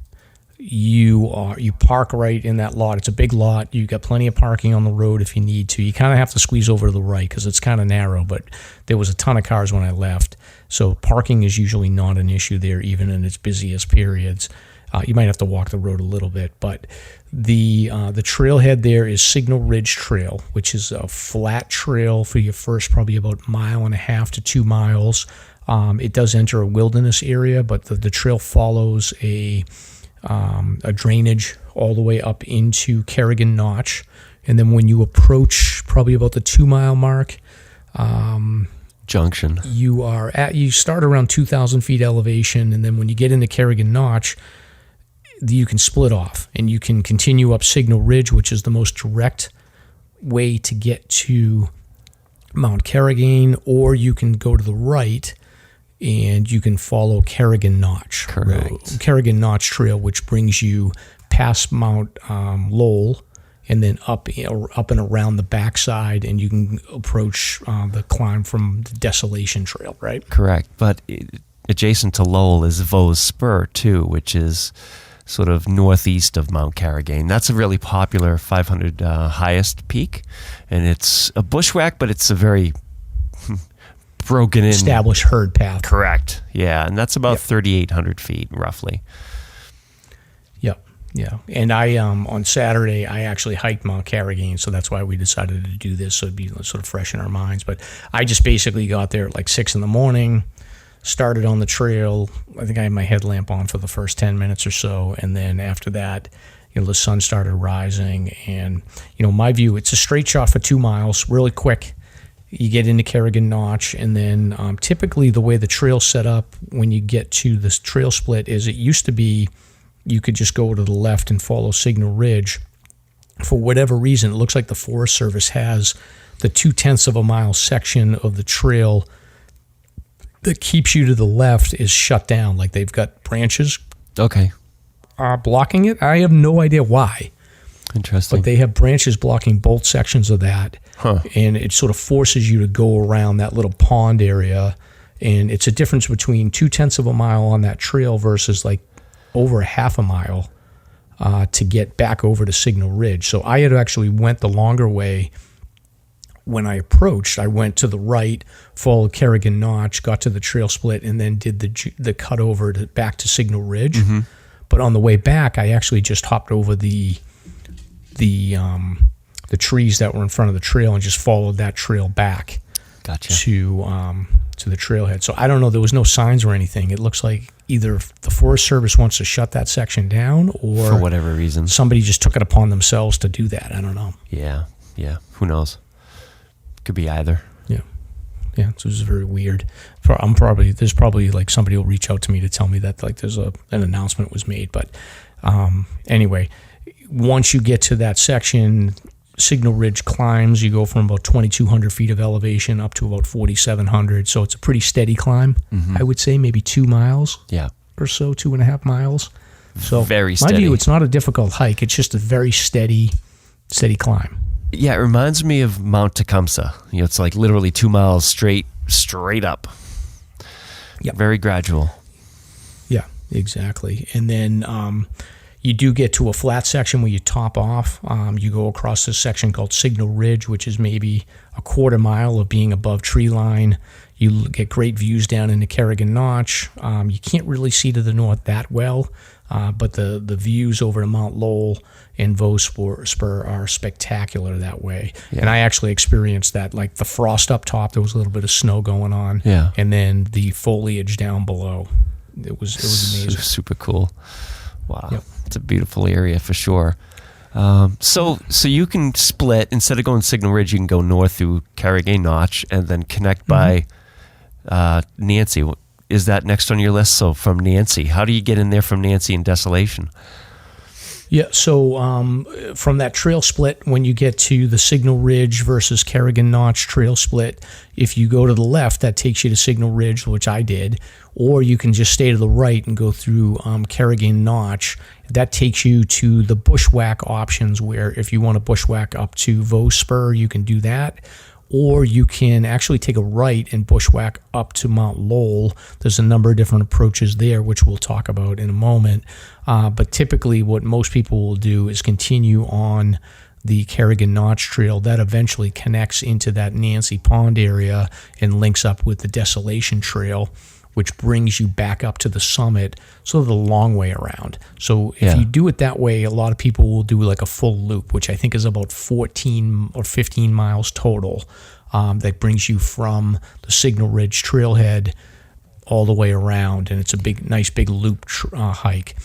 you park right in that lot. It's a big lot. You got plenty of parking on the road if you need to. You kind of have to squeeze over to the right because it's kind of narrow, but there was a ton of cars when I left. So parking is usually not an issue there, even in its busiest periods. You might have to walk the road a little bit, but the trailhead there is Signal Ridge Trail, which is a flat trail for your first probably about 1.5 miles to 2 miles. It does enter a wilderness area, but the trail follows a drainage all the way up into Kerrigan Notch. And then when you approach probably about the 2 mile mark,
junction,
you start around 2,000 feet elevation. And then when you get into Kerrigan Notch, you can split off and you can continue up Signal Ridge, which is the most direct way to get to Mount Carrigain, or you can go to the right and you can follow Kerrigan Notch Road, Kerrigan Notch Trail, which brings you past Mount Lowell and then up and around the backside, and you can approach the climb from the Desolation Trail, right?
Correct. But adjacent to Lowell is Vaux Spur, too, which is sort of northeast of Mount Carrigain. That's a really popular 500 highest peak, and it's a bushwhack, but it's a very broken in
established herd path.
Correct. Yeah, and that's about 3,800 feet roughly.
Yep. Yeah. And I on Saturday I actually hiked Mount Carrigain, so that's why we decided to do this, so it'd be sort of fresh in our minds. But I just basically got there at like 6 a.m, started on the trail. I think I had my headlamp on for the first 10 minutes or so, and then after that, the sun started rising, and my view, it's a straight shot for 2 miles, really quick. You get into Kerrigan Notch, and then typically the way the trail's set up when you get to this trail split is it used to be you could just go to the left and follow Signal Ridge. For whatever reason, it looks like the Forest Service has the 0.2 of a mile section of the trail that keeps you to the left is shut down. Like they've got branches blocking it. I have no idea why.
Interesting.
But they have branches blocking both sections of that. And it sort of forces you to go around that little pond area And it's a difference between 0.2 of a mile on that trail versus like over a half a mile to get back over to Signal Ridge. So I had actually went the longer way. When I approached, I went to the right, followed Kerrigan Notch, got to the trail split, and then did the cut over back to Signal Ridge. Mm-hmm. But on the way back, I actually just hopped over the trees that were in front of the trail and just followed that trail back.
Gotcha.
To the trailhead. So I don't know. There was no signs or anything. It looks like either the Forest Service wants to shut that section down, or
for whatever reason,
somebody just took it upon themselves to do that. I don't know.
Yeah. Who knows? Could be either.
Yeah. So this is very weird. There's probably like somebody will reach out to me to tell me that like there's an announcement was made. But anyway, once you get to that section, Signal Ridge climbs, you go from about 2,200 feet of elevation up to about 4,700. So it's a pretty steady climb. Mm-hmm. I would say maybe 2 miles.
Yeah. Or
so, 2.5 miles. So
very steady.
My view, it's not a difficult hike. It's just a very steady climb.
Yeah, it reminds me of Mount Tecumseh. It's like literally 2 miles straight up.
Yeah.
Very gradual.
Yeah, exactly. And then you do get to a flat section where you top off. You go across this section called Signal Ridge, which is maybe a 1/4 mile of being above tree line. You get great views down into Kerrigan Notch. You can't really see to the north that well, but the views over to Mount Lowell and Vaux Spur are spectacular that way. Yeah. And I actually experienced that, like the frost up top, there was a little bit of snow going on, and then the foliage down below. It was amazing.
Super cool. Wow.
Yep.
It's a beautiful area for sure. So you can split, instead of going Signal Ridge, you can go north through Carrigan Notch and then connect by Nancy. Is that next on your list? So from Nancy, how do you get in there from Nancy and Desolation?
Yeah, so from that trail split, when you get to the Signal Ridge versus Kerrigan Notch trail split, if you go to the left, that takes you to Signal Ridge, which I did, or you can just stay to the right and go through Kerrigan Notch. That takes you to the bushwhack options, where if you want to bushwhack up to Vaux Spur, you can do that. Or you can actually take a right and bushwhack up to Mount Lowell. There's a number of different approaches there, which we'll talk about in a moment. But typically what most people will do is continue on the Kerrigan Notch Trail. That eventually connects into that Nancy Pond area and links up with the Desolation Trail, which brings you back up to the summit, sort of the long way around. So if you do it that way, a lot of people will do like a full loop, which I think is about 14 or 15 miles total. That brings you from the Signal Ridge trailhead all the way around, and it's a nice big loop hike.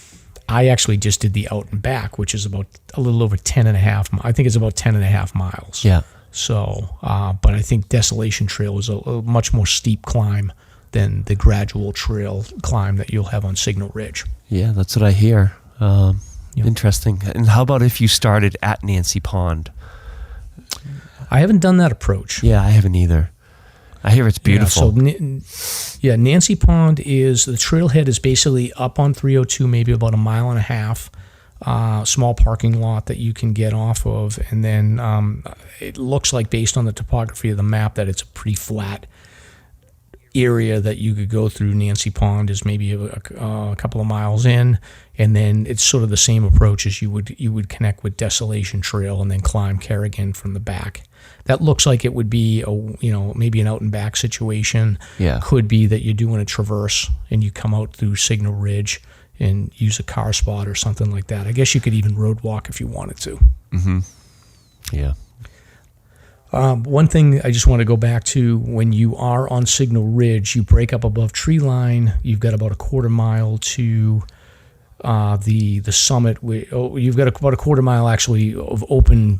I actually just did the out and back, which is about a little over 10.5. I think it's about 10.5 miles.
Yeah.
So, but I think Desolation Trail is a much more steep climb than the gradual trail climb that you'll have on Signal Ridge.
Yeah, that's what I hear. Interesting. And how about if you started at Nancy Pond?
I haven't done that approach.
Yeah, I haven't either. I hear it's beautiful.
Nancy Pond is, the trailhead is basically up on 302, maybe about 1.5 miles. Small parking lot that you can get off of. And then it looks like, based on the topography of the map, that it's a pretty flat area that you could go through. Nancy Pond is maybe a couple of miles in, and then it's sort of the same approach as you would connect with Desolation Trail and then climb Kerrigan from the back. That looks like it would be maybe an out and back situation.
Yeah.
Could be that you're doing a traverse and you come out through Signal Ridge and use a car spot or something like that. I guess you could even road walk if you wanted to.
Mm-hmm. Yeah.
One thing I just want to go back to, when you are on Signal Ridge, you break up above tree line. You've got about 1/4 mile to the summit. You've got about 1/4 mile actually of open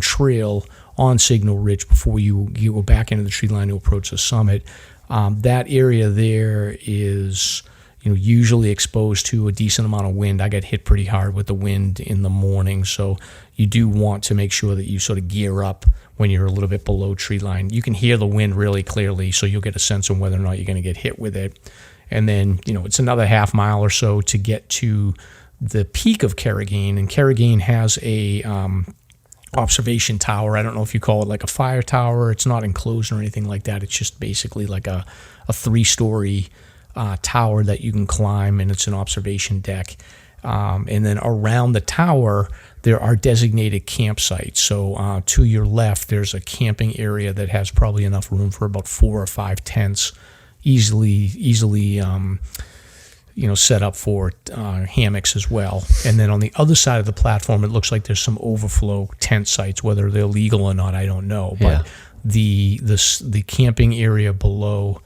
trail on Signal Ridge before you go back into the tree line to approach the summit. That area there is usually exposed to a decent amount of wind. I got hit pretty hard with the wind in the morning, so you do want to make sure that you sort of gear up when you're a little bit below tree line. You can hear the wind really clearly, so you'll get a sense of whether or not you're going to get hit with it. And then, it's another 1/2 mile or so to get to the peak of Carrigan, and Carrigan has a observation tower. I don't know if you call it like a fire tower. It's not enclosed or anything like that. It's just basically like a 3-story tower that you can climb, and it's an observation deck. And then around the tower, there are designated campsites. So to your left, there's a camping area that has probably enough room for about 4 or 5 tents, easily set up for hammocks as well. And then on the other side of the platform, it looks like there's some overflow tent sites. Whether they're legal or not, I don't know. But the camping area below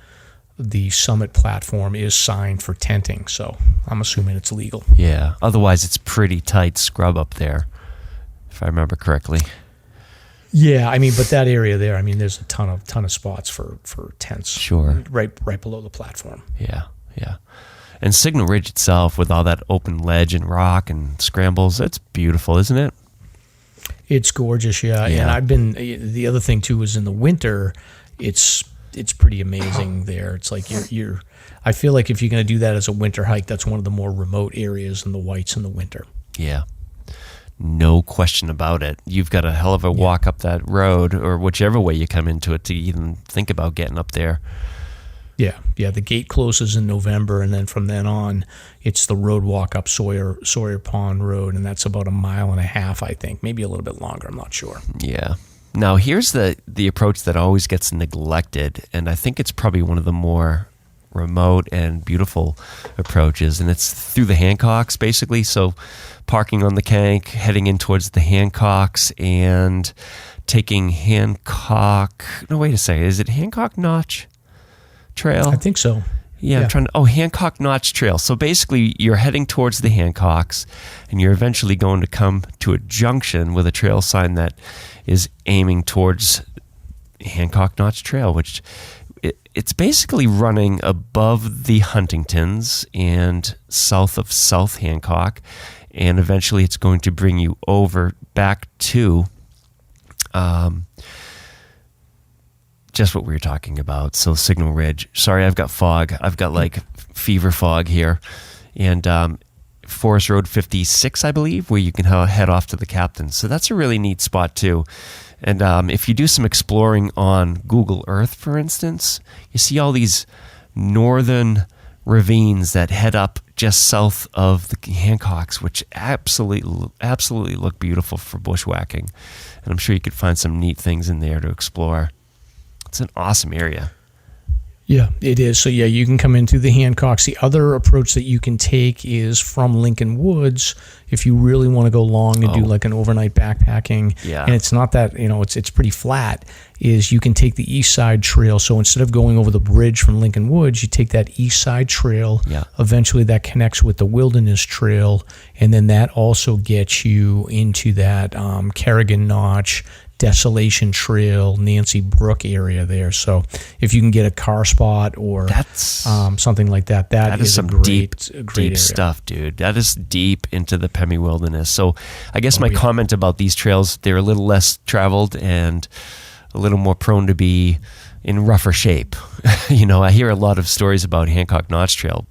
the summit platform is signed for tenting, so I'm assuming it's legal.
Yeah. Otherwise, it's pretty tight scrub up there, if I remember correctly.
Yeah, I mean, but that area there, I mean, there's a ton of spots for tents.
Sure.
Right below the platform.
Yeah. And Signal Ridge itself, with all that open ledge and rock and scrambles, it's beautiful, isn't it?
It's gorgeous, yeah. And the other thing too is in the winter, it's pretty amazing there. It's like I feel like if you're going to do that as a winter hike, that's one of the more remote areas in the Whites in the winter.
Yeah. No question about it. You've got a hell of a walk up that road, or whichever way you come into it, to even think about getting up there.
Yeah. The gate closes in November, and then from then on, it's the road walk up Sawyer Pond Road, and that's about 1.5 miles, I think, maybe a little bit longer. I'm not sure.
Yeah. Now, here's the approach that always gets neglected, and I think it's probably one of the more remote and beautiful approaches, and it's through the Hancocks, basically. So parking on the Kank, heading in towards the Hancocks, and taking Hancock... No, wait a second. Is it Hancock Notch Trail?
I think so.
Yeah, I'm trying to... Hancock Notch Trail. So basically, you're heading towards the Hancocks, and you're eventually going to come to a junction with a trail sign that is aiming towards Hancock Notch Trail, which it's basically running above the Huntingtons and south of South Hancock, and eventually it's going to bring you over back to just what we were talking about. So Signal Ridge. Sorry, I've got fog. I've got like fever fog here. And Forest Road 56, I believe, where you can head off to the Captains. So that's a really neat spot too. And if you do some exploring on Google Earth, for instance, you see all these northern ravines that head up just south of the Hancocks, which absolutely look beautiful for bushwhacking. And I'm sure you could find some neat things in there to explore. It's an awesome area.
Yeah, it is. So, you can come into the Hancocks. The other approach that you can take is from Lincoln Woods if you really want to go long and do like an overnight backpacking.
Yeah.
And it's not that, it's pretty flat, is you can take the East Side Trail. So instead of going over the bridge from Lincoln Woods, you take that East Side Trail.
Yeah.
Eventually that connects with the Wilderness Trail, and then that also gets you into that Kerrigan Notch, Desolation Trail, Nancy Brook area there. So if you can get a car spot or something like that, that is
some
a great area.
Stuff, dude. That is deep into the Pemi Wilderness. So I guess my comment about these trails, they're a little less traveled and a little more prone to be in rougher shape. I hear a lot of stories about Hancock Notch Trail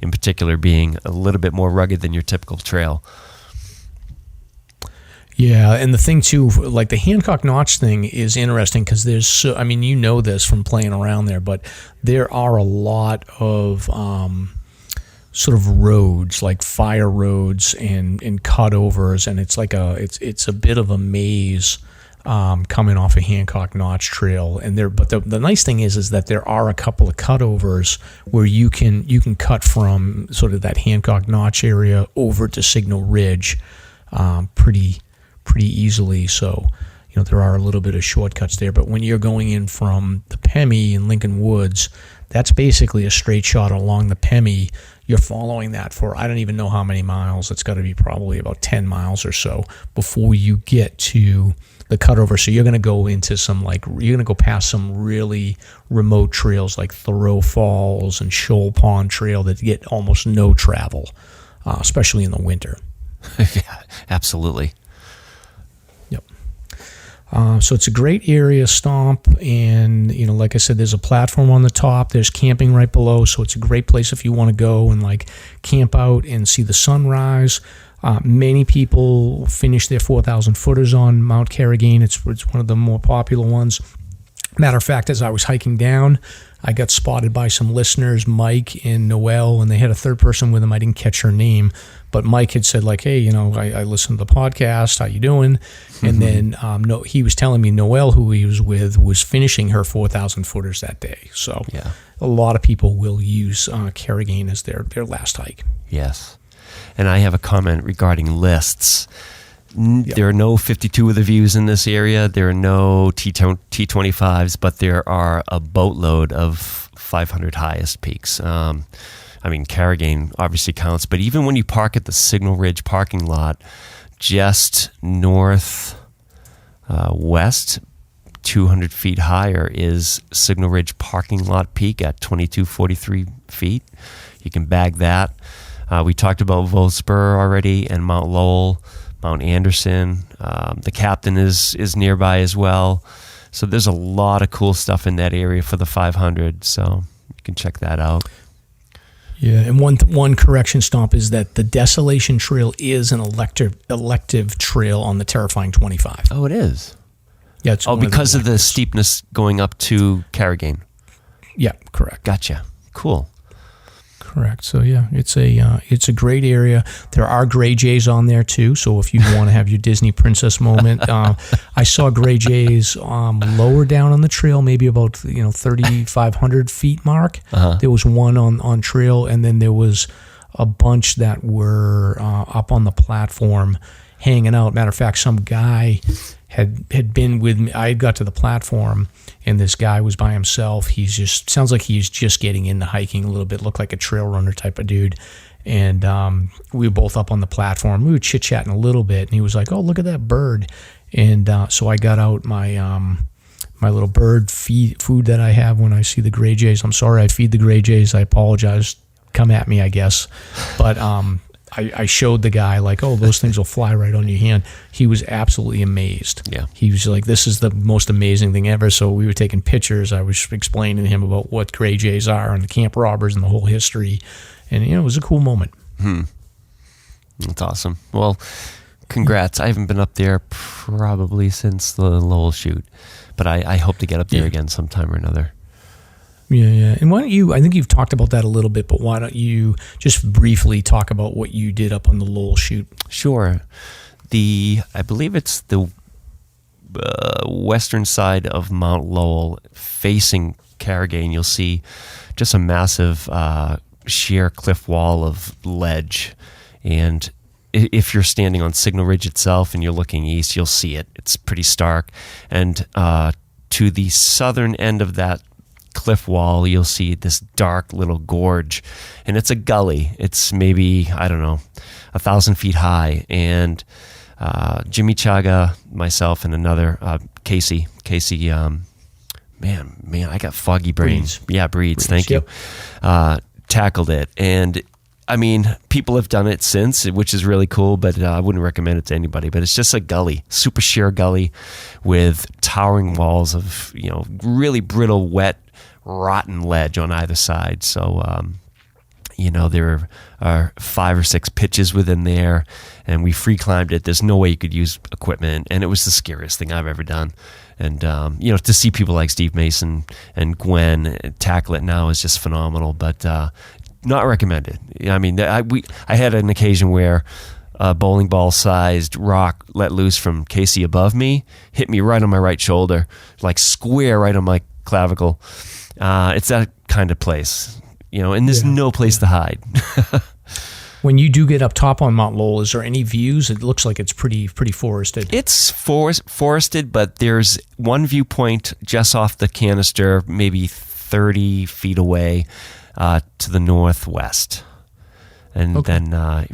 in particular being a little bit more rugged than your typical trail.
Yeah, and the thing too, like the Hancock Notch thing is interesting because there's this from playing around there, but there are a lot of sort of roads, like fire roads and cutovers, and it's like it's a bit of a maze coming off a Hancock Notch Trail. But the nice thing is that there are a couple of cutovers where you can cut from sort of that Hancock Notch area over to Signal Ridge pretty easily. So, there are a little bit of shortcuts there. But when you're going in from the Pemi in Lincoln Woods, that's basically a straight shot along the Pemi. You're following that for, I don't even know how many miles. It's got to be probably about 10 miles or so before you get to the cutover. So you're going to go into you're going to go past some really remote trails like Thoreau Falls and Shoal Pond Trail that get almost no travel, especially in the winter.
Yeah, absolutely.
So it's a great area, Stomp, and like I said, there's a platform on the top. There's camping right below, so it's a great place if you want to go and camp out and see the sunrise. Many people finish their 4,000 footers on Mount Carrigain. It's one of the more popular ones. Matter of fact, as I was hiking down, I got spotted by some listeners, Mike and Noel, and they had a third person with them. I didn't catch her name, but Mike had said, like, hey, I listened to the podcast. How you doing? And then he was telling me Noel, who he was with, was finishing her 4,000 footers that day. So a lot of people will use Carrigan as their last hike.
Yes. And I have a comment regarding lists. There are no 52 of the views in this area. There are no T25s, but there are a boatload of 500 highest peaks. Carrigan obviously counts, but even when you park at the Signal Ridge parking lot, just north west, 200 feet higher is Signal Ridge parking lot peak at 2243 feet. You can bag that. We talked about Volspur already and Mount Lowell. Mount Anderson, the Captain is nearby as well. So there's a lot of cool stuff in that area for the 500. So you can check that out.
Yeah, and one correction, Stomp, is that the Desolation Trail is an elective trail on the Terrifying 25.
Oh, it is?
Yeah.
Because of the steepness going up to Carrigan.
Yeah, correct.
Gotcha. Cool.
Correct. So yeah, it's a great area. There are gray jays on there too. So if you want to have your Disney princess moment, I saw gray jays lower down on the trail, maybe about 3,500 feet mark. There was one on trail, and then there was a bunch that were up on the platform hanging out. Matter of fact, some guy had been with me. I got to the platform, and this guy was by himself. Sounds like he's just getting into hiking a little bit. Looked like a trail runner type of dude. And we were both up on the platform. We were chit-chatting a little bit, and he was like, oh, look at that bird. And so I got out my my little bird food that I have when I see the gray jays. I'm sorry I feed the gray jays. I apologize. Come at me, I guess. But I showed the guy, like, oh, those things will fly right on your hand. He was absolutely amazed. Yeah. He was like, this is the most amazing thing ever. So we were taking pictures. I was explaining to him about what gray jays are and the camp robbers and the whole history. And, it was a cool moment.
That's awesome. Well, congrats. I haven't been up there probably since the Lowell shoot, but I hope to get up there again sometime or another.
Yeah. And why don't you, I think you've talked about that a little bit, but why don't you just briefly talk about what you did up on the Lowell shoot?
Sure. I believe it's the western side of Mount Lowell facing Carrigan. You'll see just a massive sheer cliff wall of ledge. And if you're standing on Signal Ridge itself and you're looking east, you'll see it. It's pretty stark. And to the southern end of that cliff wall, you'll see this dark little gorge, and it's a gully. It's maybe, 1,000 feet high. And Jimmy Chaga, myself, and another Casey, man, I got foggy brains. Breeds. Thank you. Tackled it, and people have done it since, which is really cool, but I wouldn't recommend it to anybody. But it's just a gully, super sheer gully with towering walls of, really brittle, wet, rotten ledge on either side. So, there are 5 or 6 pitches within there, and we free climbed it. There's no way you could use equipment, and it was the scariest thing I've ever done. And, to see people like Steve Mason and Gwen tackle it now is just phenomenal, but not recommended. I had an occasion where a bowling ball sized rock let loose from Casey above me hit me right on my right shoulder, like square right on my clavicle. It's that kind of place, and there's no place to hide.
When you do get up top on Mount Lowell, is there any views? It looks like it's pretty forested.
It's forested, but there's one viewpoint just off the canister, maybe 30 feet away, to the northwest. And then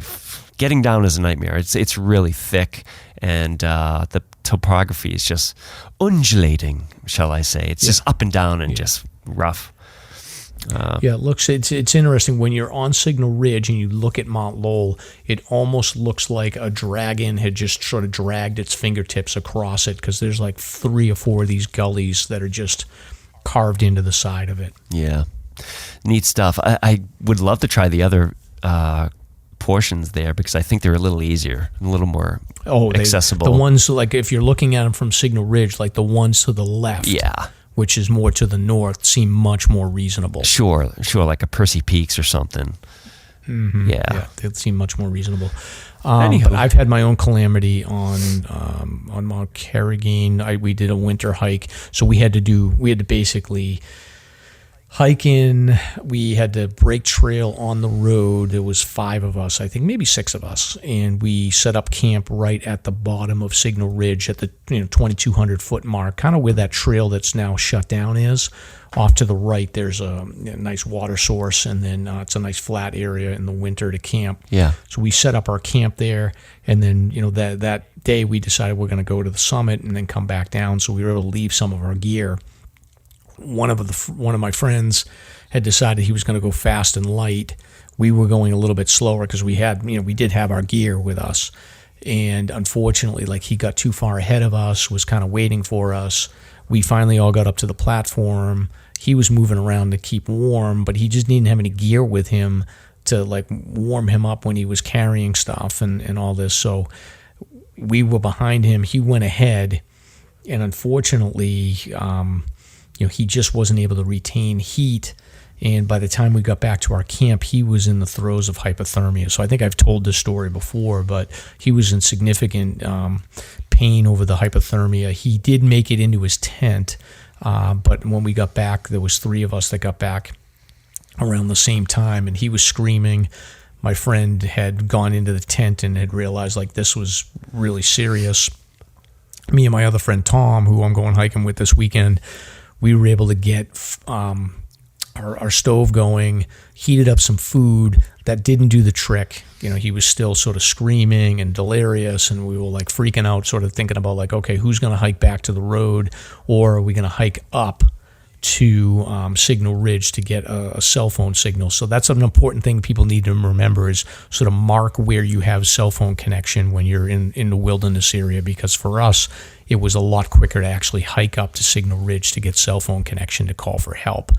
getting down is a nightmare. It's really thick, and the topography is just undulating, shall I say. It's just up and down and just rough.
It's interesting when you're on Signal Ridge and you look at Mount Lowell. It almost looks like a dragon had just sort of dragged its fingertips across it, because there's like 3 or 4 of these gullies that are just carved into the side of it.
Yeah, neat stuff. I would love to try the other portions there because I think they're a little easier, a little more accessible.
The ones, like if you're looking at them from Signal Ridge, like the ones to the left, which is more to the north, seem much more reasonable.
Sure, like a Percy Peaks or something.
Mm-hmm. Yeah, they seem much more reasonable. But I've had my own calamity on Mount Carrigain. We did a winter hike, so we had to basically hike in. We had to break trail on the road. There was 5 of us, I think, maybe 6 of us, and we set up camp right at the bottom of Signal Ridge at the 2,200 foot mark, kind of where that trail that's now shut down is. Off to the right, there's a nice water source, and then it's a nice flat area in the winter to camp.
Yeah.
So we set up our camp there, and then that day we decided we're going to go to the summit and then come back down. So we were able to leave some of our gear. One of my friends had decided he was going to go fast and light. We were going a little bit slower because we did have our gear with us, and unfortunately, like, he got too far ahead of us, was kind of waiting for us. We finally all got up to the platform. He was moving around to keep warm, but he just didn't have any gear with him to like warm him up when he was carrying stuff and all this. So we were behind him. He went ahead, and unfortunately, he just wasn't able to retain heat. And by the time we got back to our camp, he was in the throes of hypothermia. So I think I've told this story before, but he was in significant pain over the hypothermia. He did make it into his tent, but when we got back, there was 3 of us that got back around the same time, and he was screaming. My friend had gone into the tent and had realized like this was really serious. Me and my other friend Tom, who I'm going hiking with this weekend, we were able to get our stove going, heated up some food. That didn't do the trick. He was still sort of screaming and delirious, and we were like freaking out, sort of thinking about like, okay, who's going to hike back to the road, or are we going to hike up to Signal Ridge to get a cell phone signal? So that's an important thing people need to remember, is sort of mark where you have cell phone connection when you're in the wilderness area, because for us, it was a lot quicker to actually hike up to Signal Ridge to get cell phone connection to call for help.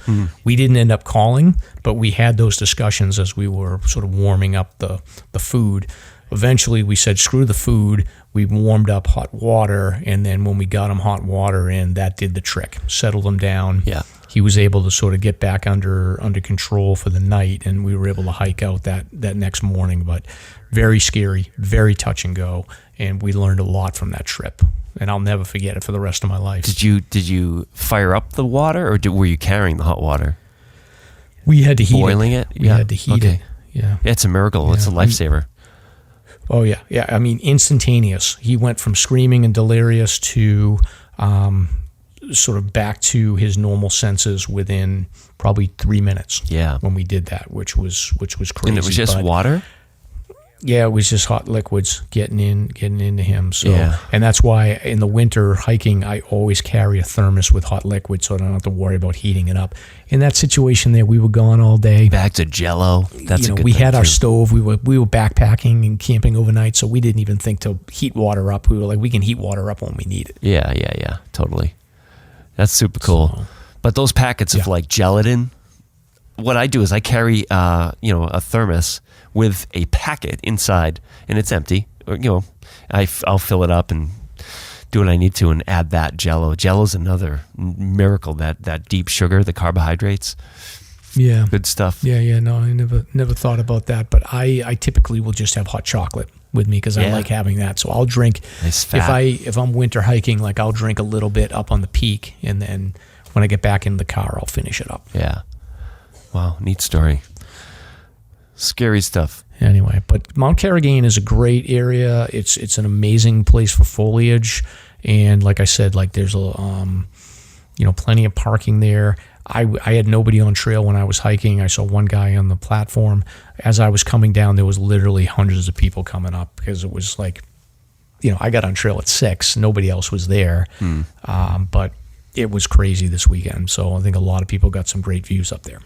We didn't end up calling, but we had those discussions as we were sort of warming up the food. Eventually, we said, screw the food. We warmed up hot water, and then when we got him hot water in, that did the trick, settled him down.
Yeah.
He was able to sort of get back under control for the night, and we were able to hike out that next morning. But very scary, very touch and go, and we learned a lot from that trip, and I'll never forget it for the rest of my life.
Did you fire up the water, or were you carrying the hot water?
We had to heat
Boiling it?
We had to heat it. Yeah.
It's a miracle. Yeah. It's a lifesaver.
Oh, yeah. Yeah, I mean, instantaneous. He went from screaming and delirious to sort of back to his normal senses within probably 3 minutes.
Yeah.
When we did that, which was crazy.
And it was just water?
Yeah, it was just hot liquids getting into him. So,
yeah.
And that's why in the winter hiking, I always carry a thermos with hot liquid so I don't have to worry about heating it up. In that situation there, we were gone all day.
Bags of Jell-O. That's a good
we had
too.
our stove. We were backpacking and camping overnight, so we didn't even think to heat water up. We were like, we can heat water up when we need it.
Yeah, totally. That's super cool.
So,
but those packets of like gelatin, what I do is I carry a thermos with a packet inside, and it's empty. I'll fill it up and do what I need to and add that Jell-O. Jell-O's another miracle, that deep sugar, the carbohydrates.
Yeah.
Good stuff.
Yeah. No, I never thought about that, but I typically will just have hot chocolate with me because I like having that. So I'll drink,
nice fat.
if I'm winter hiking, like I'll drink a little bit up on the peak, and then when I get back in the car, I'll finish it up.
Yeah. Wow, neat story. Scary stuff.
Anyway, but Mount Carrigain is a great area. It's an amazing place for foliage, and like I said, like there's plenty of parking there. I had nobody on trail when I was hiking. I saw one guy on the platform. As I was coming down, there was literally hundreds of people coming up because it was like, I got on trail at 6. Nobody else was there, but it was crazy this weekend. So I think a lot of people got some great views up there.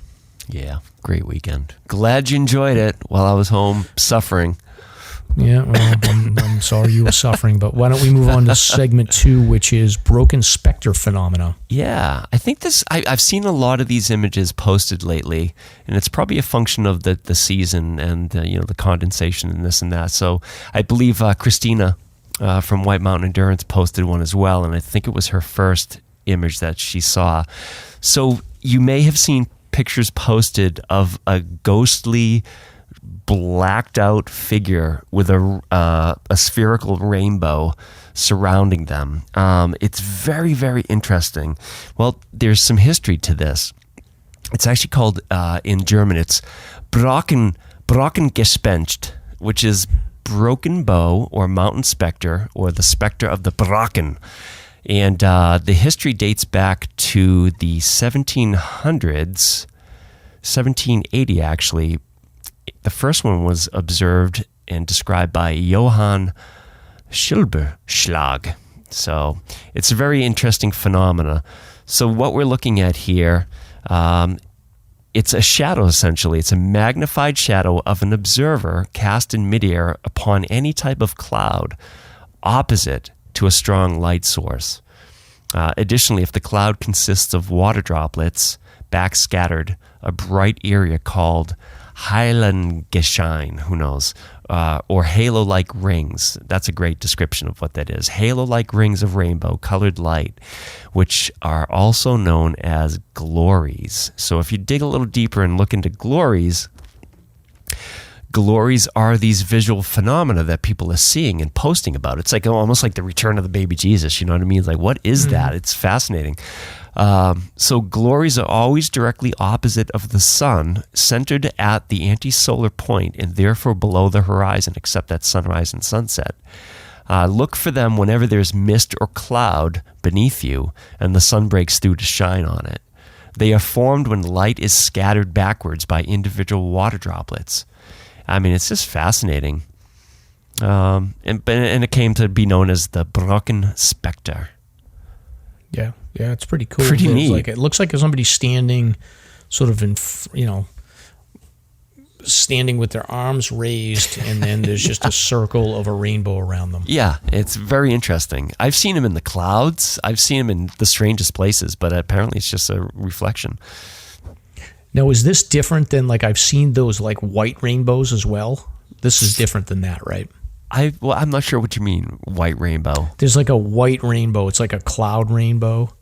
Yeah, great weekend. Glad you enjoyed it while I was home suffering.
Yeah, well, I'm sorry you were suffering, but why don't we move on to segment 2, which is broken specter phenomena.
Yeah, I think I've seen a lot of these images posted lately, and it's probably a function of the season and the condensation and this and that. So I believe Christina from White Mountain Endurance posted one as well, and I think it was her first image that she saw. So you may have seen pictures posted of a ghostly, blacked out figure with a spherical rainbow surrounding them. It's very, very interesting. Well, there's some history to this. It's actually called, in German, it's Brockengespenst, which is broken bow or mountain specter, or the specter of the Brocken. And the history dates back to the 1700s, 1780 actually. The first one was observed and described by Johann Schilberschlag. So it's a very interesting phenomena. So what we're looking at here, it's a shadow essentially. It's a magnified shadow of an observer cast in midair upon any type of cloud opposite to a strong light source. Additionally, if the cloud consists of water droplets backscattered, a bright area called Heilengeschein, who knows, or halo-like rings. That's a great description of what that is. Halo-like rings of rainbow-colored light, which are also known as glories. So if you dig a little deeper and look into glories are these visual phenomena that people are seeing and posting about. It's like almost like the return of the baby Jesus, you know what I mean? It's like, what is that? It's fascinating. So glories are always directly opposite of the sun, centered at the anti-solar point and therefore below the horizon, except at sunrise and sunset. Look for them whenever there's mist or cloud beneath you and the sun breaks through to shine on it. They are formed when light is scattered backwards by individual water droplets. I mean, it's just fascinating. And it came to be known as the Brocken specter.
Yeah, it's pretty cool.
Pretty neat.
It looks like somebody standing sort of standing with their arms raised, and then there's just a circle of a rainbow around them.
Yeah, it's very interesting. I've seen them in the clouds. I've seen them in the strangest places, but apparently it's just a reflection.
Now, is this different than, like, I've seen those, like, white rainbows as well? This is different than that, right?
I'm not sure what you mean, white rainbow.
There's like a white rainbow. It's like a cloud rainbow.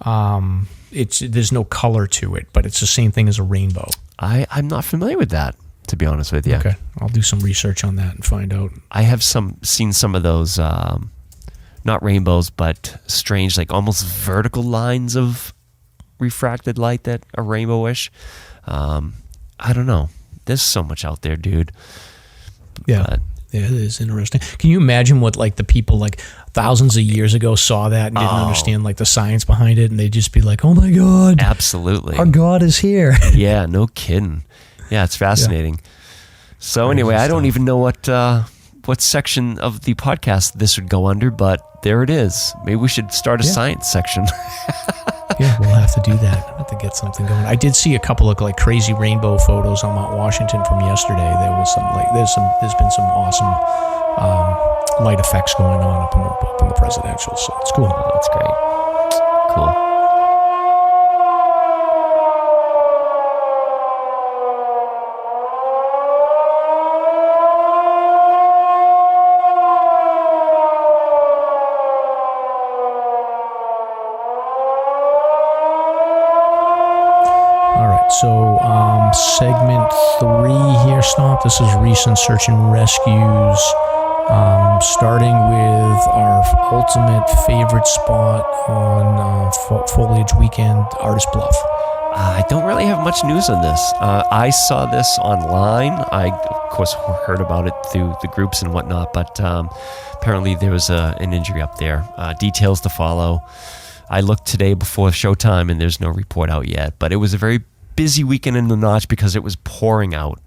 There's no color to it, but it's the same thing as a rainbow.
I'm not familiar with that, to be honest with you.
Okay, I'll do some research on that and find out.
I have seen some of those, not rainbows, but strange, like almost vertical lines of refracted light that are rainbowish. I don't know. There's so much out there, dude.
Yeah.
But,
yeah, it is interesting. Can you imagine what, like, the people like thousands of years ago saw that and didn't understand, like, the science behind it, and they'd just be like, "Oh my God,
absolutely,
our God is here."
Yeah, no kidding. Yeah, it's fascinating. Yeah. So anyway, I don't even know what section of the podcast this would go under, but there it is. Maybe we should start a science section.
Yeah, we'll have to do that. I'll have to get something going. I did see a couple of, like, crazy rainbow photos on Mount Washington from yesterday. There was there's been some awesome light effects going on up in the presidential. So it's cool.
Oh, that's great. Cool.
So, segment 3 here, Stomp. This is recent search and rescues, starting with our ultimate favorite spot on Foliage Weekend, Artist Bluff.
I don't really have much news on this. I saw this online. I, of course, heard about it through the groups and whatnot, but apparently there was an injury up there. Details to follow. I looked today before showtime, and there's no report out yet, but it was a very busy weekend in the notch because it was pouring out.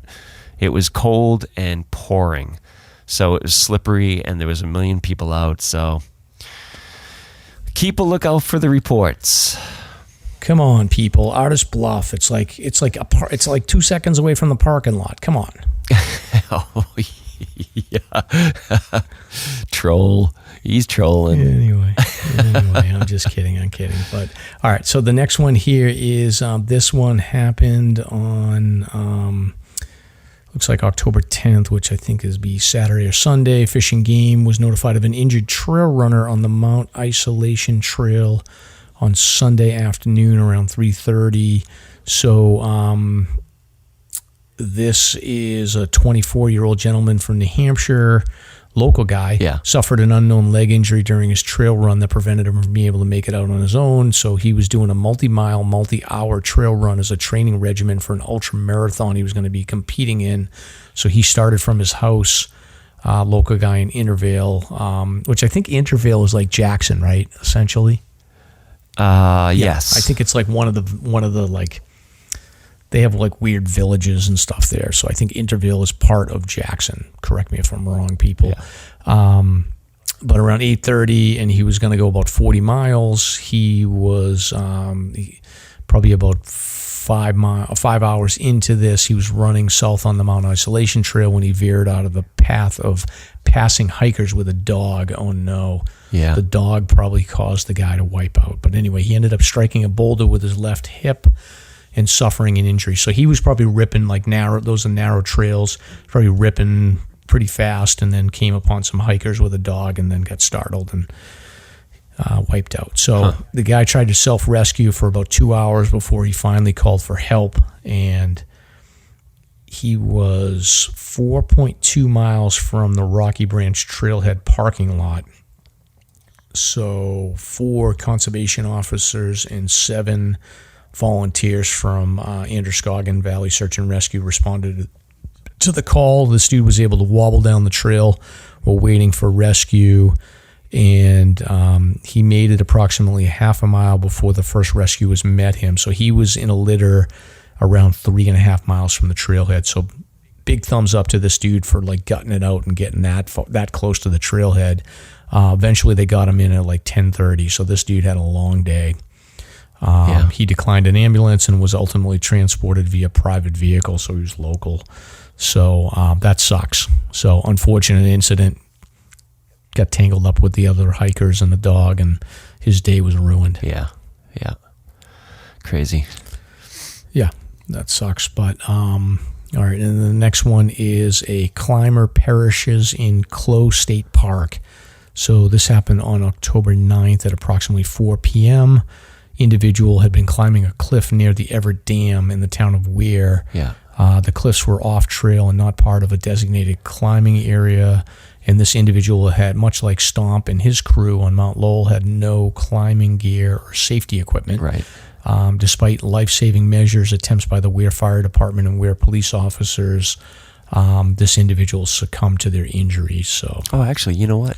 It was cold and pouring, so it was slippery, and there was a million people out. So keep a lookout for the reports.
Come on, people! Artist Bluff. It's like 2 seconds away from the parking lot. Come on.
Oh, Yeah. Troll. He's trolling.
Anyway, I'm just kidding. I'm kidding. But all right. So the next one here is this one happened on looks like October 10th, which I think is be Saturday or Sunday. Fish and Game was notified of an injured trail runner on the Mount Isolation Trail on Sunday afternoon around 3:30. So this is a 24-year-old gentleman from New Hampshire, local guy, suffered an unknown leg injury during his trail run that prevented him from being able to make it out on his own. So he was doing a multi-mile, multi-hour trail run as a training regimen for an ultra marathon he was going to be competing in. So he started from his house, local guy in Intervale, which I think Intervale is like Jackson, right? Essentially.
Yes.
I think it's like one of the like, they have like weird villages and stuff there. So I think Intervale is part of Jackson. Correct me if I'm wrong, people. Yeah. But around 8:30, and he was going to go about 40 miles. He was probably about 5 hours into this. He was running south on the Mount Isolation Trail when he veered out of the path of passing hikers with a dog. Oh no.
Yeah.
The dog probably caused the guy to wipe out. But anyway, he ended up striking a boulder with his left hip and suffering an injury. So he was probably ripping like those are narrow trails, probably ripping pretty fast, and then came upon some hikers with a dog and then got startled and wiped out. So the guy tried to self-rescue for about 2 hours before he finally called for help, and he was 4.2 miles from the Rocky Branch Trailhead parking lot. So 4 conservation officers and 7 volunteers from Androscoggin Valley Search and Rescue responded to the call. This dude was able to wobble down the trail while waiting for rescue, and he made it approximately half a mile before the first rescuers met him. So he was in a litter around 3.5 miles from the trailhead. So big thumbs up to this dude for like gutting it out and getting that close to the trailhead. Eventually they got him in at like 10:30. So this dude had a long day. He declined an ambulance and was ultimately transported via private vehicle, so he was local. So that sucks. So unfortunate incident. Got tangled up with the other hikers and the dog, and his day was ruined.
Yeah. Crazy.
Yeah, that sucks. But all right, and the next one is a climber perishes in Clough State Park. So this happened on October 9th at approximately 4 p.m. Individual had been climbing a cliff near the Everett Dam in the town of Weir.
Yeah.
The cliffs were off trail and not part of a designated climbing area. And this individual had, much like Stomp and his crew on Mount Lowell, had no climbing gear or safety equipment.
Right.
Despite life-saving measures, attempts by the Weir Fire Department and Weir police officers, this individual succumbed to their injuries. So.
Oh, actually, you know what?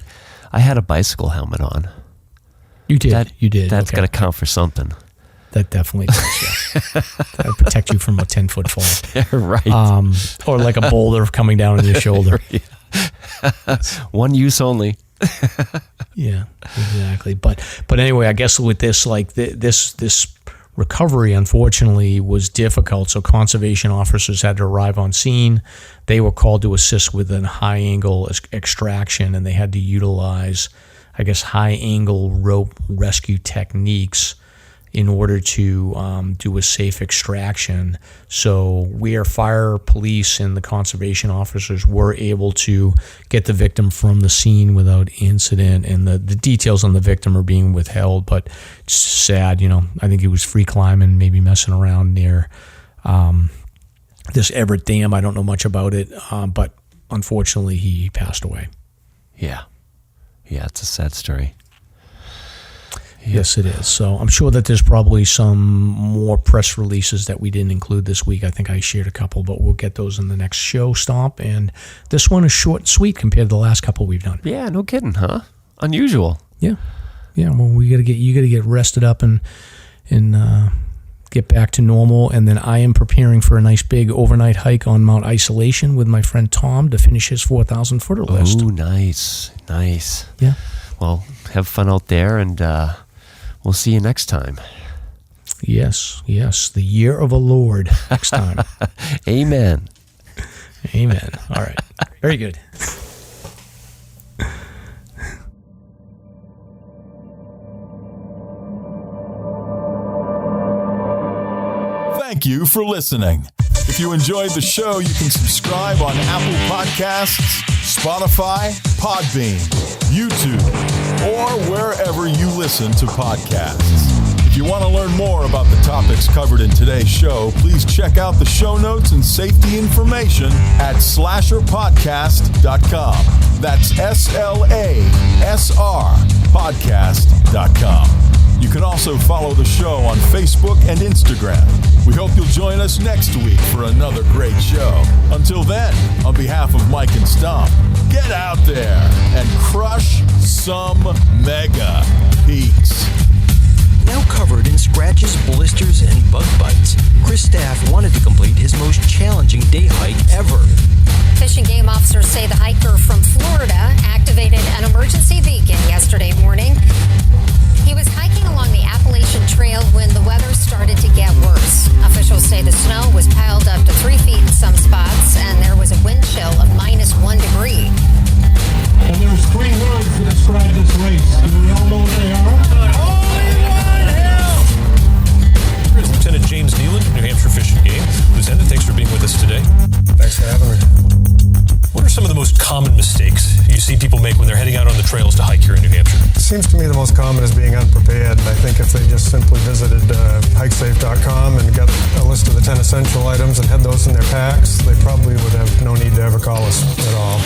I had a bicycle helmet on.
You did. You did.
That's got to count for something.
That definitely does, yeah. That would protect you from a 10-foot fall.
Right.
Or like a boulder coming down on your shoulder.
One use only.
Yeah, exactly. But anyway, I guess with this, like this recovery, unfortunately, was difficult. So conservation officers had to arrive on scene. They were called to assist with a high-angle extraction, and they had to utilize, I guess, high-angle rope rescue techniques in order to do a safe extraction. So Weir Fire Police and the conservation officers were able to get the victim from the scene without incident, and the details on the victim are being withheld, but it's sad, I think he was free climbing, maybe messing around near this Everett Dam. I don't know much about it, but unfortunately he passed away.
Yeah, it's a sad story.
Yes, it is. So I'm sure that there's probably some more press releases that we didn't include this week. I think I shared a couple, but we'll get those in the next show, Stomp. And this one is short and sweet compared to the last couple we've done.
Yeah, no kidding, huh? Unusual.
Yeah. Well, you got to get rested up and get back to normal. And then I am preparing for a nice big overnight hike on Mount Isolation with my friend Tom to finish his 4,000-footer list.
Oh, nice.
Yeah.
Well, have fun out there, and we'll see you next time.
Yes. The year of a Lord next time.
Amen.
All right. Very good.
Thank you for listening. If you enjoyed the show, you can subscribe on Apple Podcasts, Spotify, Podbean, YouTube, or wherever you listen to podcasts. If you want to learn more about the topics covered in today's show, please check out the show notes and safety information at SLASRpodcast.com. That's SLASR podcast.com. You can also follow the show on Facebook and Instagram. We hope you'll join us next week for another great show. Until then, on behalf of Mike and Stomp, get out there and crush some mega peaks.
Now covered in scratches, blisters, and bug bites, Chris Staff wanted to complete his most challenging day hike ever.
Fish and Game officers say the hiker from Florida activated an emergency beacon yesterday morning. He was hiking along the Appalachian Trail when the weather started to get worse. Officials say the snow was piled up to 3 feet in some spots, and there was a wind chill of -1 degree.
And there's 3 words to describe this race. Do we all know what they are?
Here's Lieutenant James Nealon, New Hampshire Fish and Game. Lieutenant, thanks for being with us today.
Thanks for having me.
What are some of the most common mistakes you see people make when they're heading out on the trails to hike here in New Hampshire?
It seems to me the most common is being unprepared, and I think if they just simply visited hikesafe.com and got a list of the 10 essential items and had those in their packs, they probably would have no need to ever call us at all.